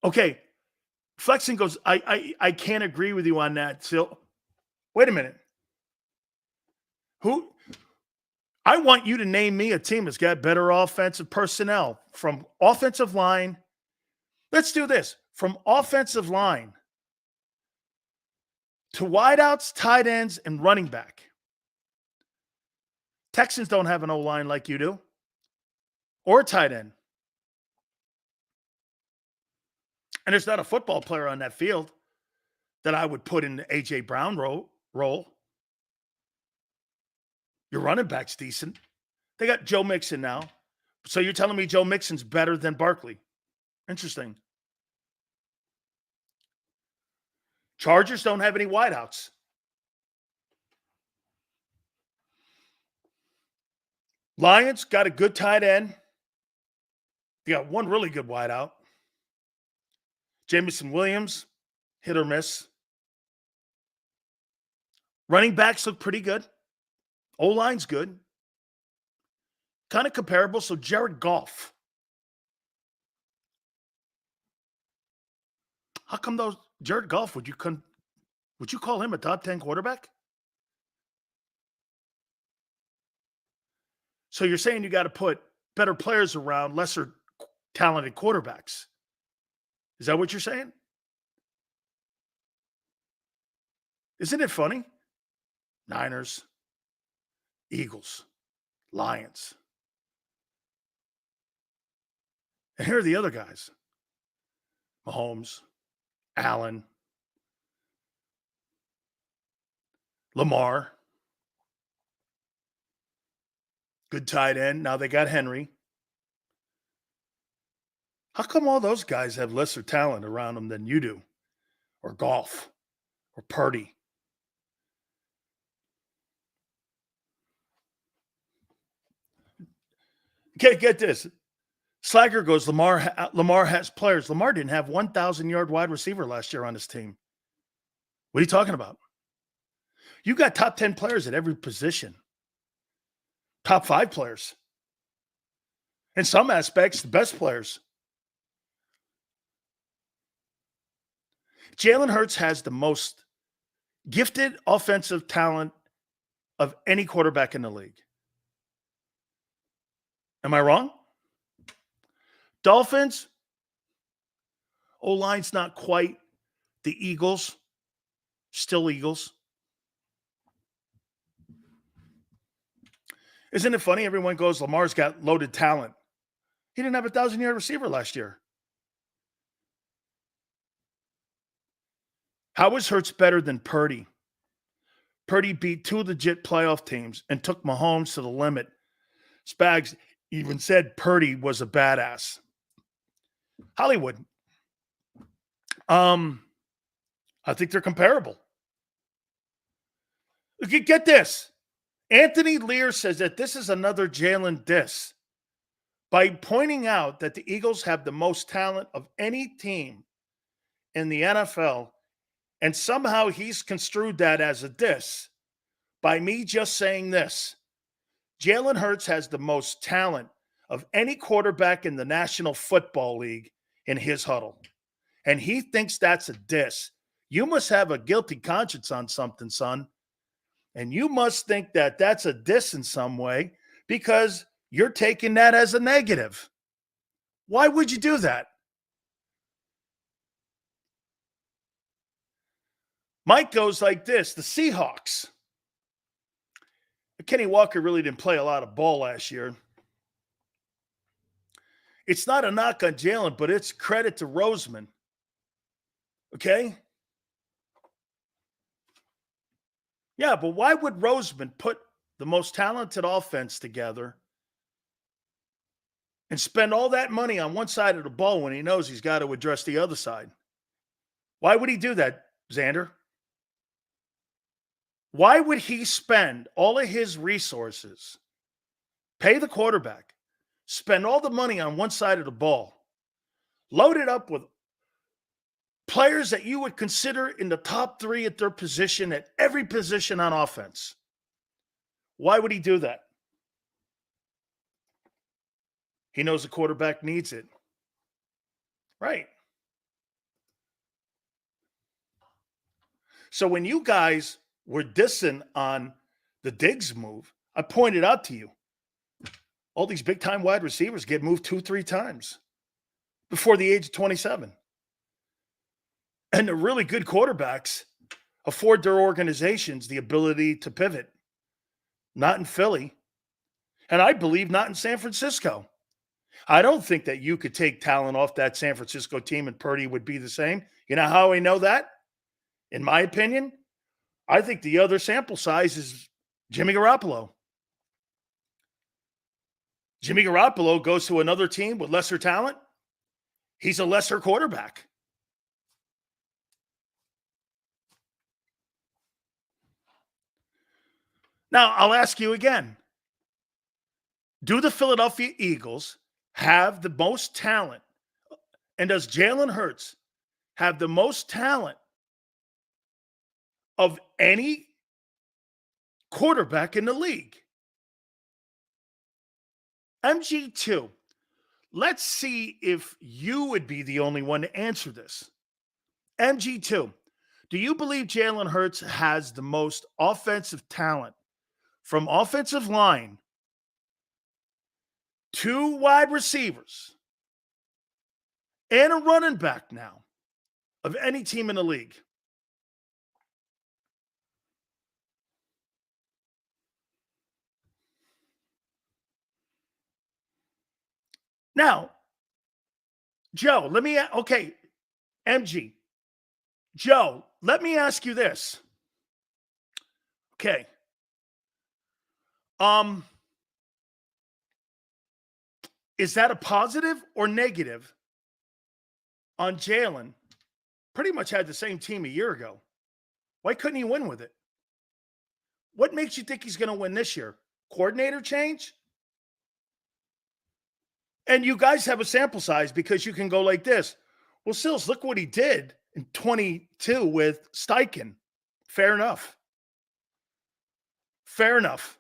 Okay. Flexing goes, I can't agree with you on that. So, wait a minute. Who? I want you to name me a team that's got better offensive personnel from offensive line. Let's do this. From offensive line to wideouts, tight ends, and running back. Texans don't have an O-line like you do, or a tight end. And there's not a football player on that field that I would put in the A.J. Brown role. Your running back's decent. They got Joe Mixon now. So you're telling me Joe Mixon's better than Barkley? Interesting. Chargers don't have any wideouts. Lions got a good tight end. They got one really good wideout. Jameson Williams, hit or miss. Running backs look pretty good. O-line's good. Kind of comparable. So Jared Goff. How come those Jared Goff, would you call him a top 10 quarterback? So you're saying you got to put better players around lesser talented quarterbacks. Is that what you're saying? Isn't it funny? Niners, Eagles, Lions. And here are the other guys. Mahomes, Allen, Lamar. Good tight end. Now they got Henry. How come all those guys have lesser talent around them than you do? Or Golf? Or Purdy? Get this. Slager goes, Lamar has players. Lamar didn't have 1,000-yard wide receiver last year on his team. What are you talking about? You got top 10 players at every position. Top 5 players. In some aspects, the best players. Jaylen Hurts has the most gifted offensive talent of any quarterback in the league. Am I wrong? Dolphins, O-line's not quite the Eagles. Still Eagles. Isn't it funny? Everyone goes, Lamar's got loaded talent. He didn't have a 1,000-yard receiver last year. How was Hurts better than Purdy? Purdy beat 2 legit playoff teams and took Mahomes to the limit. Spags even said Purdy was a badass. Hollywood. I think they're comparable. Get this. Anthony Lear says that this is another Jalen diss by pointing out that the Eagles have the most talent of any team in the NFL, and somehow he's construed that as a diss by me just saying this. Jalen Hurts has the most talent of any quarterback in the National Football League in his huddle. And he thinks that's a diss. You must have a guilty conscience on something, son. And you must think that that's a diss in some way because you're taking that as a negative. Why would you do that? Mike goes like this. The Seahawks. Kenny Walker really didn't play a lot of ball last year. It's not a knock on Jalen, but it's credit to Roseman. Okay? Yeah, but why would Roseman put the most talented offense together and spend all that money on one side of the ball when he knows he's got to address the other side? Why would he do that, Xander? Why would he spend all of his resources, pay the quarterback, spend all the money on one side of the ball, load it up with players that you would consider in the top 3 at their position, at every position on offense? Why would he do that? He knows the quarterback needs it. Right. So when you guys were dissing on the Diggs move, I pointed out to you, all these big-time wide receivers get moved 2-3 times before the age of 27. And the really good quarterbacks afford their organizations the ability to pivot. Not in Philly. And I believe not in San Francisco. I don't think that you could take talent off that San Francisco team and Purdy would be the same. You know how I know that? In my opinion, I think the other sample size is Jimmy Garoppolo. Jimmy Garoppolo goes to another team with lesser talent. He's a lesser quarterback. Now, I'll ask you again. Do the Philadelphia Eagles have the most talent? And does Jaylen Hurts have the most talent of any quarterback in the league? MG2, let's see if you would be the only one to answer this. MG2, do you believe Jaylen Hurts has the most offensive talent from offensive line to wide receivers and a running back now of any team in the league? Now, Joe, MG, Joe, let me ask you this. Okay. Is that a positive or negative on Jaylen? Pretty much had the same team a year ago. Why couldn't he win with it? What makes you think he's going to win this year? Coordinator change? And you guys have a sample size because you can go like this. Well, Sills, look what he did in 22 with Steichen. Fair enough. Fair enough.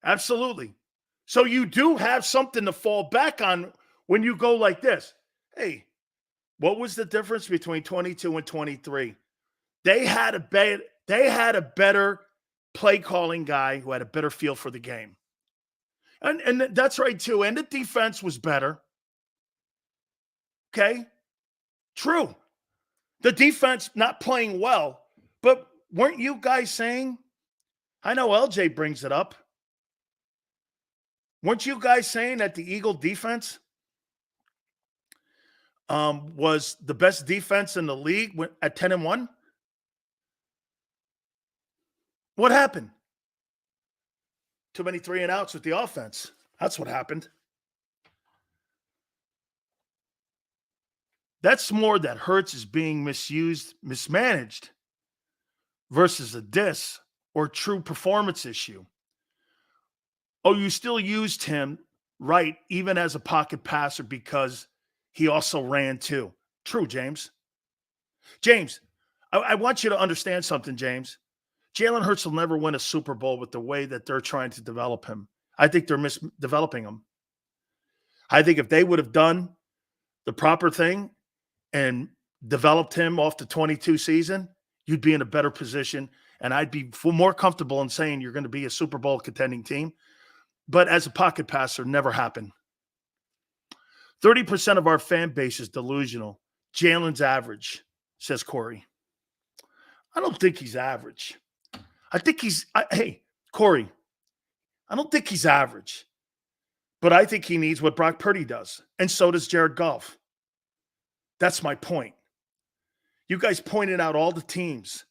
Absolutely. So you do have something to fall back on when you go like this. Hey, what was the difference between 22 and 23? They had a better play calling guy who had a better feel for the game. And that's right, too. And the defense was better. Okay? True. The defense not playing well. But weren't you guys saying, I know LJ brings it up, weren't you guys saying that the Eagle defense was the best defense in the league at 10-1? What happened? Too many 3-and-outs with the offense. That's what happened. That's more that Hurts is being misused, mismanaged versus a diss or true performance issue. Oh, you still used him right, even as a pocket passer, because he also ran too. True, James. James, I want you to understand something, James. Jaylen Hurts will never win a Super Bowl with the way that they're trying to develop him. I think they're misdeveloping him. I think if they would have done the proper thing and developed him off the 22 season, you'd be in a better position. And I'd be more comfortable in saying you're going to be a Super Bowl contending team. But as a pocket passer, never happened. 30% of our fan base is delusional. Jaylen's average, says Corey. I don't think he's average. I think hey, Corey, I don't think he's average. But I think he needs what Brock Purdy does. And so does Jared Goff. That's my point. You guys pointed out all the teams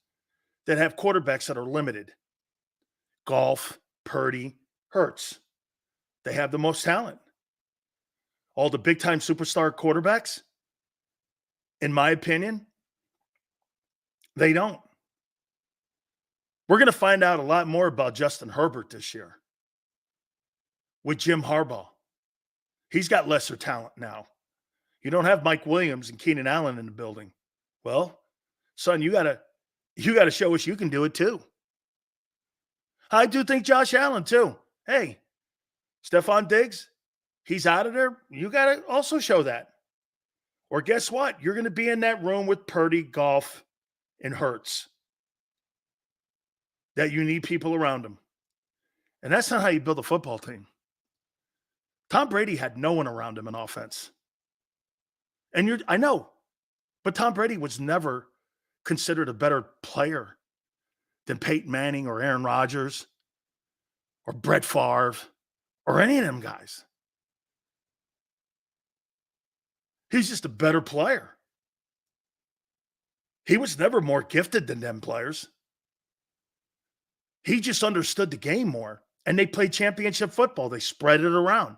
that have quarterbacks that are limited. Goff, Purdy, Hurts. They have the most talent. All the big-time superstar quarterbacks, in my opinion, they don't. We're going to find out a lot more about Justin Herbert this year with Jim Harbaugh. He's got lesser talent now. You don't have Mike Williams and Keenan Allen in the building. Well, son, you gotta show us you can do it too. I do think Josh Allen too. Hey, Stephon Diggs, he's out of there. You got to also show that. Or guess what? You're going to be in that room with Purdy, Goff, and Hurts. That you need people around him. And that's not how you build a football team. Tom Brady had no one around him in offense. And I know, but Tom Brady was never considered a better player than Peyton Manning or Aaron Rodgers or Brett Favre or any of them guys. He's just a better player. He was never more gifted than them players. He just understood the game more, and they played championship football. They spread it around.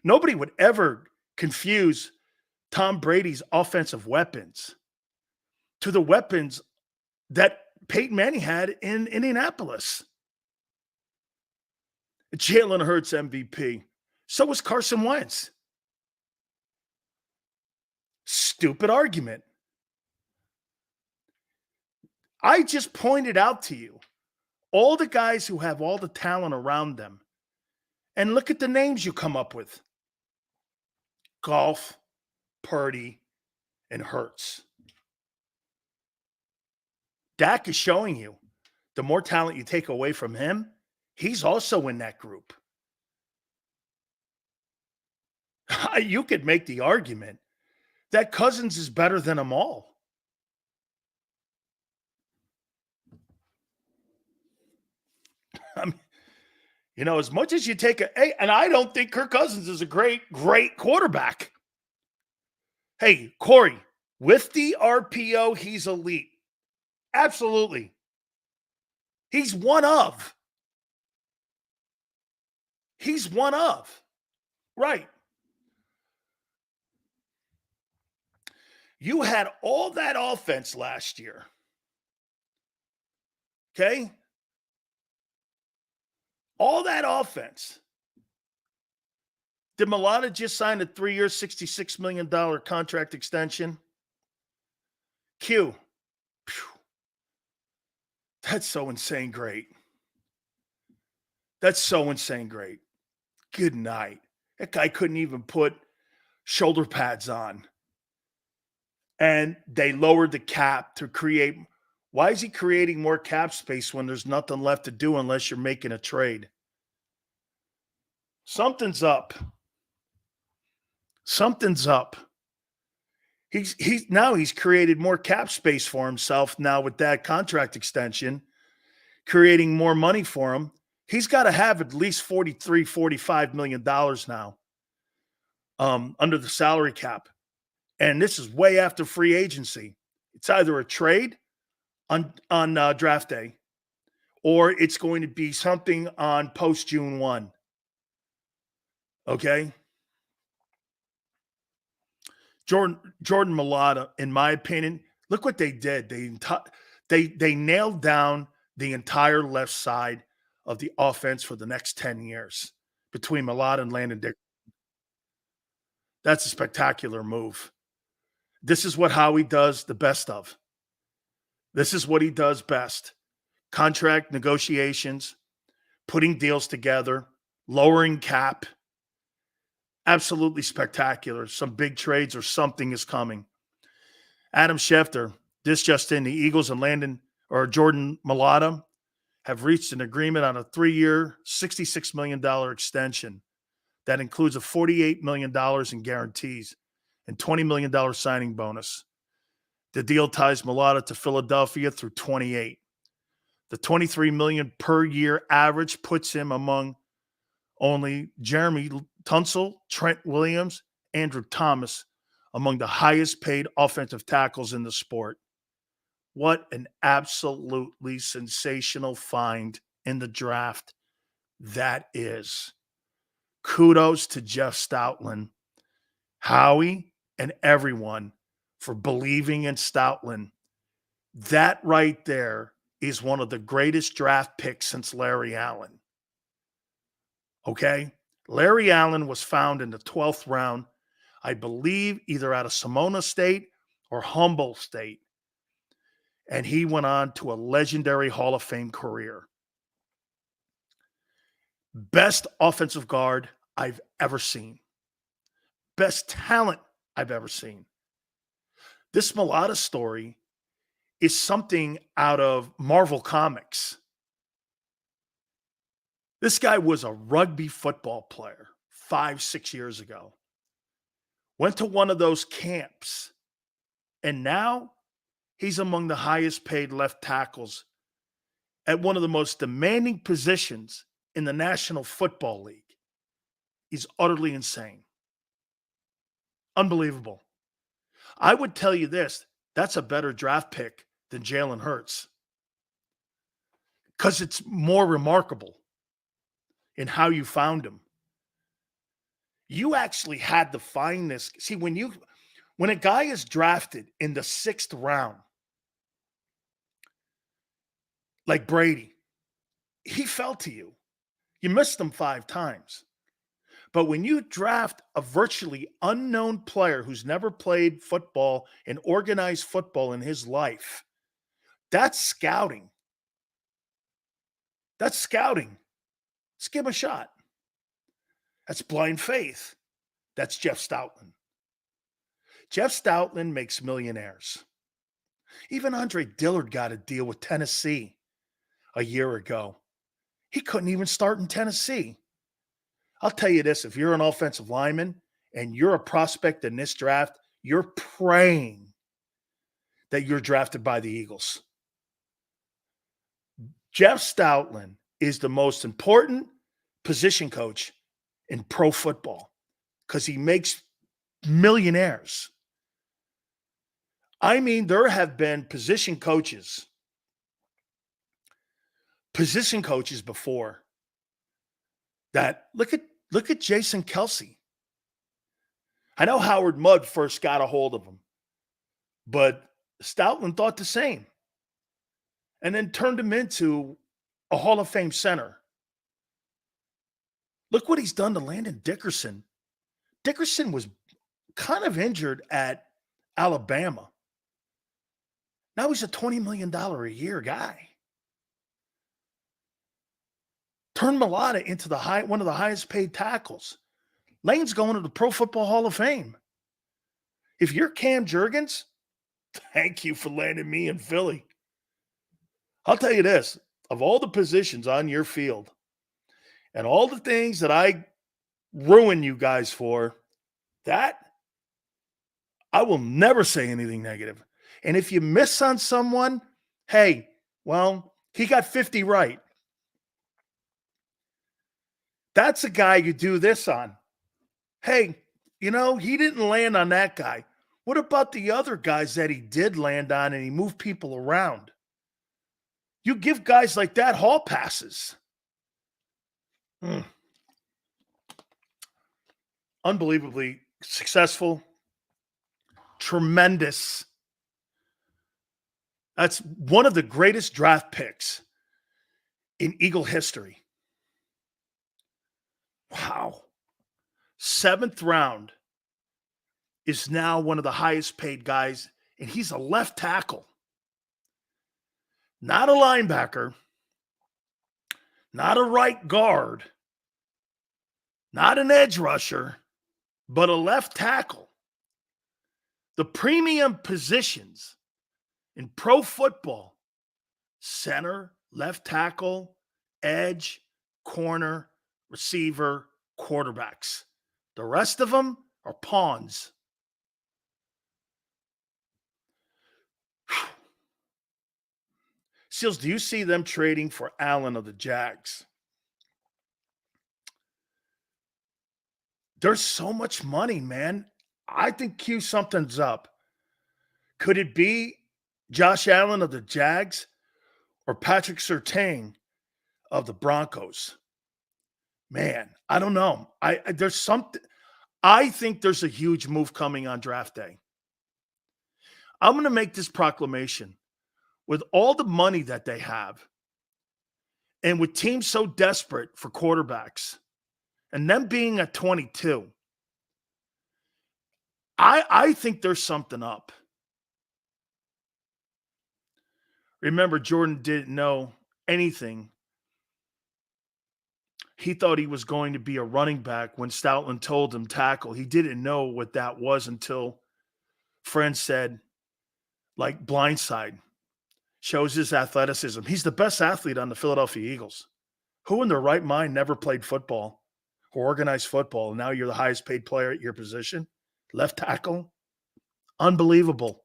Nobody would ever confuse Tom Brady's offensive weapons to the weapons that Peyton Manning had in Indianapolis. Jaylen Hurts MVP. So was Carson Wentz. Stupid argument. I just pointed out to you all the guys who have all the talent around them. And look at the names you come up with. Goff, Purdy, and Hurts. Dak is showing you the more talent you take away from him, he's also in that group. You could make the argument that Cousins is better than them all. I mean, you know, as much as you take and I don't think Kirk Cousins is a great quarterback. Hey, Corey, with the RPO, he's elite. Absolutely. He's one of. He's one of. Right. You had all that offense last year. Okay? All that offense. Did Mailata just sign a 3-year, $66 million contract extension? Q. Phew. That's so insane great. That's so insane great. Good night. That guy couldn't even put shoulder pads on. And they lowered the cap to create. Why is he creating more cap space when there's nothing left to do unless you're making a trade? Something's up. Something's up. He's created more cap space for himself now with that contract extension, creating more money for him. He's got to have at least $43-45 million now under the salary cap. And this is way after free agency. It's either a trade on draft day or it's going to be something on post-June 1. Okay? Jordan Mailata, in my opinion, look what they did. They nailed down the entire left side of the offense for the next 10 years between Mailata and Landon Dickerson. That's a spectacular move. This is what Howie does the best of. This is what he does best. Contract negotiations, putting deals together, lowering cap. Absolutely spectacular. Some big trades or something is coming. Adam Schefter, this just in, the Eagles and Jordan Mailata have reached an agreement on a 3-year, $66 million extension that includes a $48 million in guarantees and $20 million signing bonus. The deal ties Mailata to Philadelphia through 28. The $23 million per year average puts him among only Jeremy Tunsil, Trent Williams, Andrew Thomas among the highest paid offensive tackles in the sport. What an absolutely sensational find in the draft that is. Kudos to Jeff Stoutland, Howie, and everyone for believing in Stoutland. That right there is one of the greatest draft picks since Larry Allen. Okay? Larry Allen was found in the 12th round, I believe either out of Simona State or Humboldt State. And he went on to a legendary Hall of Fame career. Best offensive guard I've ever seen. Best talent I've ever seen. This Mailata story is something out of Marvel Comics. This guy was a rugby football player 5-6 years ago. Went to one of those camps. And now He's among the highest paid left tackles at one of the most demanding positions in the National Football League. He's utterly insane. Unbelievable. I would tell you this, that's a better draft pick than Jaylen Hurts because it's more remarkable in how you found him. You actually had to find this. See, when a guy is drafted in the 6th round, like Brady, he fell to you. You missed him 5 times. But when you draft a virtually unknown player who's never played football and organized football in his life, that's scouting. That's scouting. Let's give him a shot. That's blind faith. That's Jeff Stoutland. Jeff Stoutland makes millionaires. Even Andre Dillard got a deal with Tennessee a year ago. He couldn't even start in Tennessee. I'll tell you this, if you're an offensive lineman and you're a prospect in this draft, you're praying that you're drafted by the Eagles. Jeff Stoutland is the most important position coach in pro football because he makes millionaires. I mean, there have been position coaches before that. Look at Jason Kelsey. I know Howard Mudd first got a hold of him, but Stoutland thought the same and then turned him into a Hall of Fame center. Look what he's done to Landon Dickerson. Dickerson was kind of injured at Alabama. Now he's a $20 million a year guy. Turned Mailata into one of the highest paid tackles. Lane's going to the Pro Football Hall of Fame. If you're Cam Jurgens, thank you for landing me in Philly. I'll tell you this, of all the positions on your field and all the things that I ruin you guys for, that I will never say anything negative. And if you miss on someone, hey, well, he got 50 right. That's a guy you do this on. Hey, he didn't land on that guy. What about the other guys that he did land on and he moved people around? You give guys like that hall passes. Unbelievably successful. Tremendous. That's one of the greatest draft picks in Eagle history. Wow. 7th round is now one of the highest paid guys, and he's a left tackle. Not a linebacker, not a right guard, not an edge rusher, but a left tackle. The premium positions in pro football: center, left tackle, edge, corner, receiver, quarterbacks. The rest of them are pawns. Seals, do you see them trading for Allen of the Jags? There's so much money, man. I think something's up. Could it be Josh Allen of the Jags or Patrick Surtain of the Broncos? Man, I don't know. There's something. I think there's a huge move coming on draft day. I'm going to make this proclamation. With all the money that they have, and with teams so desperate for quarterbacks, and them being at 22, I think there's something up. Remember, Jordan didn't know anything. He thought he was going to be a running back when Stoutland told him tackle. He didn't know what that was until friends said, like, blindside. Shows his athleticism. He's the best athlete on the Philadelphia Eagles. Who in their right mind never played football or organized football, and now you're the highest paid player at your position? Left tackle? Unbelievable.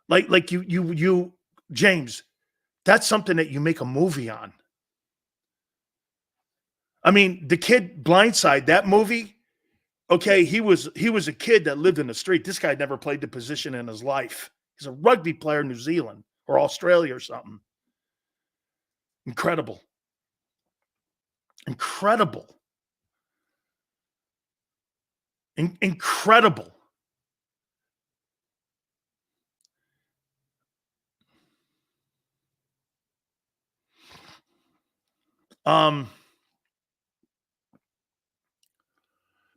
Like you, James, that's something that you make a movie on. I mean, the kid Blindside, that movie, okay, he was a kid that lived in the street. This guy never played the position in his life. He's a rugby player in New Zealand or Australia or something. Incredible. Incredible. Incredible.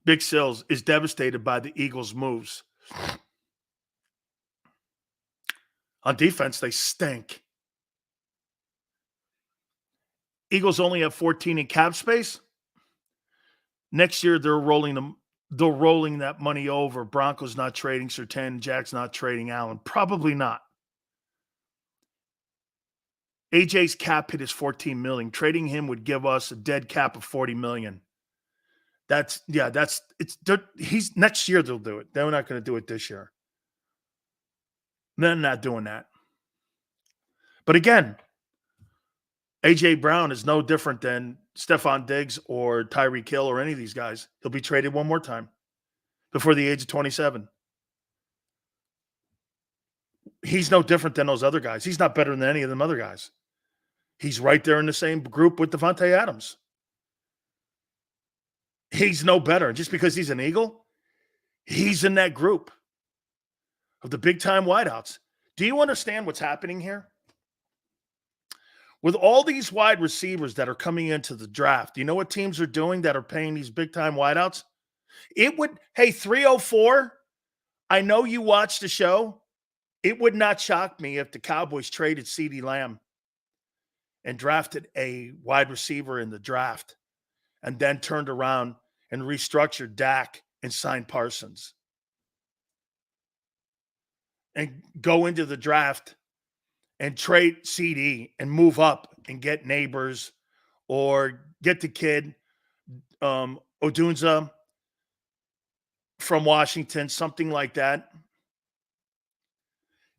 Big Sills is devastated by the Eagles' moves. On defense, they stink. Eagles only have 14 in cap space. Next year, they're rolling that money over. Broncos not trading Surtain, Jack's not trading Allen. Probably not. AJ's cap hit is $14 million. Trading him would give us a dead cap of $40 million. He's next year they'll do it. They're not going to do it this year. They're not doing that. But again, AJ Brown is no different than Stephon Diggs or Tyreek Hill or any of these guys. He'll be traded one more time before the age of 27. He's no different than those other guys. He's not better than any of them other guys. He's right there in the same group with Devonta Adams. He's no better. Just because he's an Eagle, he's in that group of the big-time wideouts. Do you understand what's happening here? With all these wide receivers that are coming into the draft, do you know what teams are doing that are paying these big-time wideouts? Hey, 304, I know you watched the show. It would not shock me if the Cowboys traded CeeDee Lamb and drafted a wide receiver in the draft and then turned around and restructured Dak and signed Parsons. And go into the draft and trade CD and move up and get Neighbors or get the kid Odunze from Washington, something like that.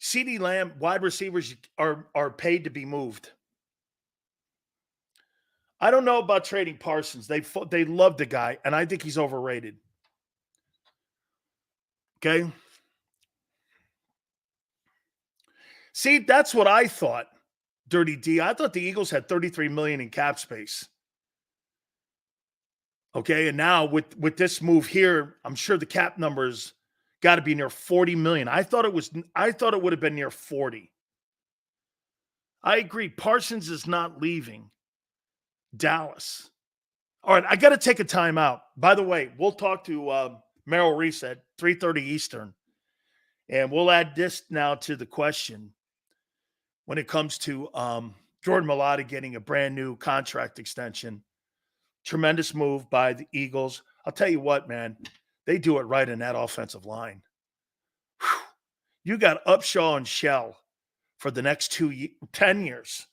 CeeDee Lamb, wide receivers are paid to be moved. I don't know about trading Parsons. They love the guy, and I think he's overrated. Okay? See, that's what I thought, Dirty D. I thought the Eagles had $33 million in cap space. Okay, and now with this move here, I'm sure the cap numbers got to be near $40 million. I thought it would have been near 40. I agree. Parsons is not leaving Dallas. All right, I got to take a timeout. By the way, we'll talk to Merrill Reese at 3:30 Eastern, and we'll add this now to the question when it comes to Jordan Mailata getting a brand new contract extension. Tremendous move by the Eagles. I'll tell you what, man, they do it right in that offensive line. Whew. You got Upshaw and Shell for the next 10 years.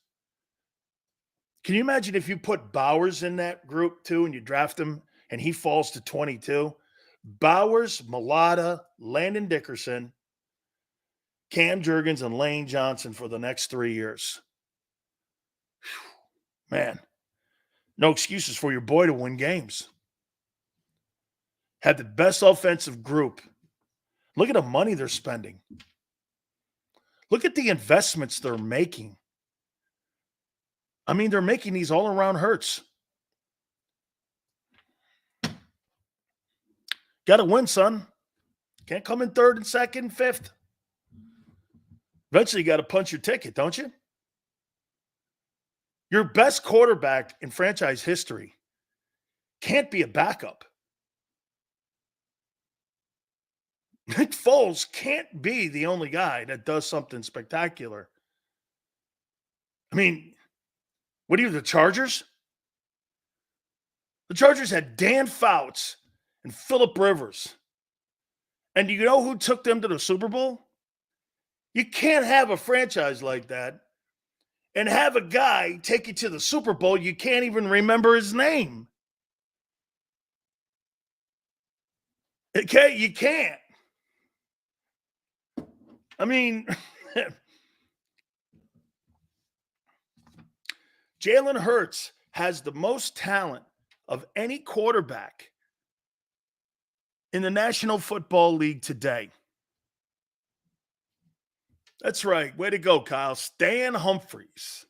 Can you imagine if you put Bowers in that group too and you draft him and he falls to 22? Bowers, Mailata, Landon Dickerson, Cam Jurgens, and Lane Johnson for the next 3 years. Whew. Man, no excuses for your boy to win games. Had the best offensive group. Look at the money they're spending. Look at the investments they're making. I mean, they're making these all around Hurts. Got to win, son. Can't come in third and second, fifth. Eventually, you got to punch your ticket, don't you? Your best quarterback in franchise history can't be a backup. Nick Foles can't be the only guy that does something spectacular. I mean, what are you, the Chargers? The Chargers had Dan Fouts and Phillip Rivers. And do you know who took them to the Super Bowl? You can't have a franchise like that and have a guy take you to the Super Bowl. You can't even remember his name. Okay, you can't. I mean, Jaylen Hurts has the most talent of any quarterback in the National Football League today. That's right. Way to go, Kyle. Stan Humphries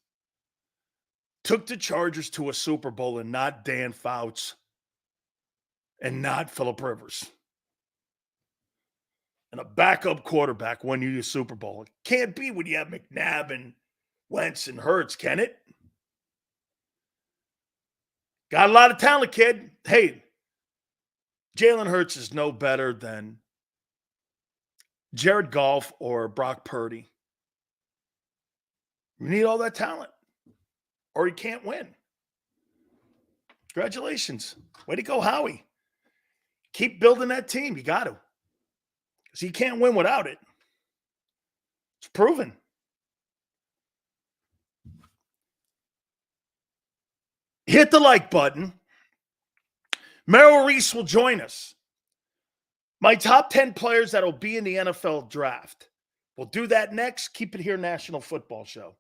took the Chargers to a Super Bowl and not Dan Fouts and not Phillip Rivers. And a backup quarterback won you the Super Bowl. It can't be when you have McNabb and Wentz and Hurts, can it? Got a lot of talent, kid. Hey, Jaylen Hurts is no better than Jared Goff or Brock Purdy. You need all that talent, or you can't win. Congratulations. Way to go, Howie. Keep building that team. You got to. Because you can't win without it. It's proven. Hit the like button. Merrill Reese will join us. My top 10 players that will be in the NFL draft. We'll do that next. Keep it here, National Football Show.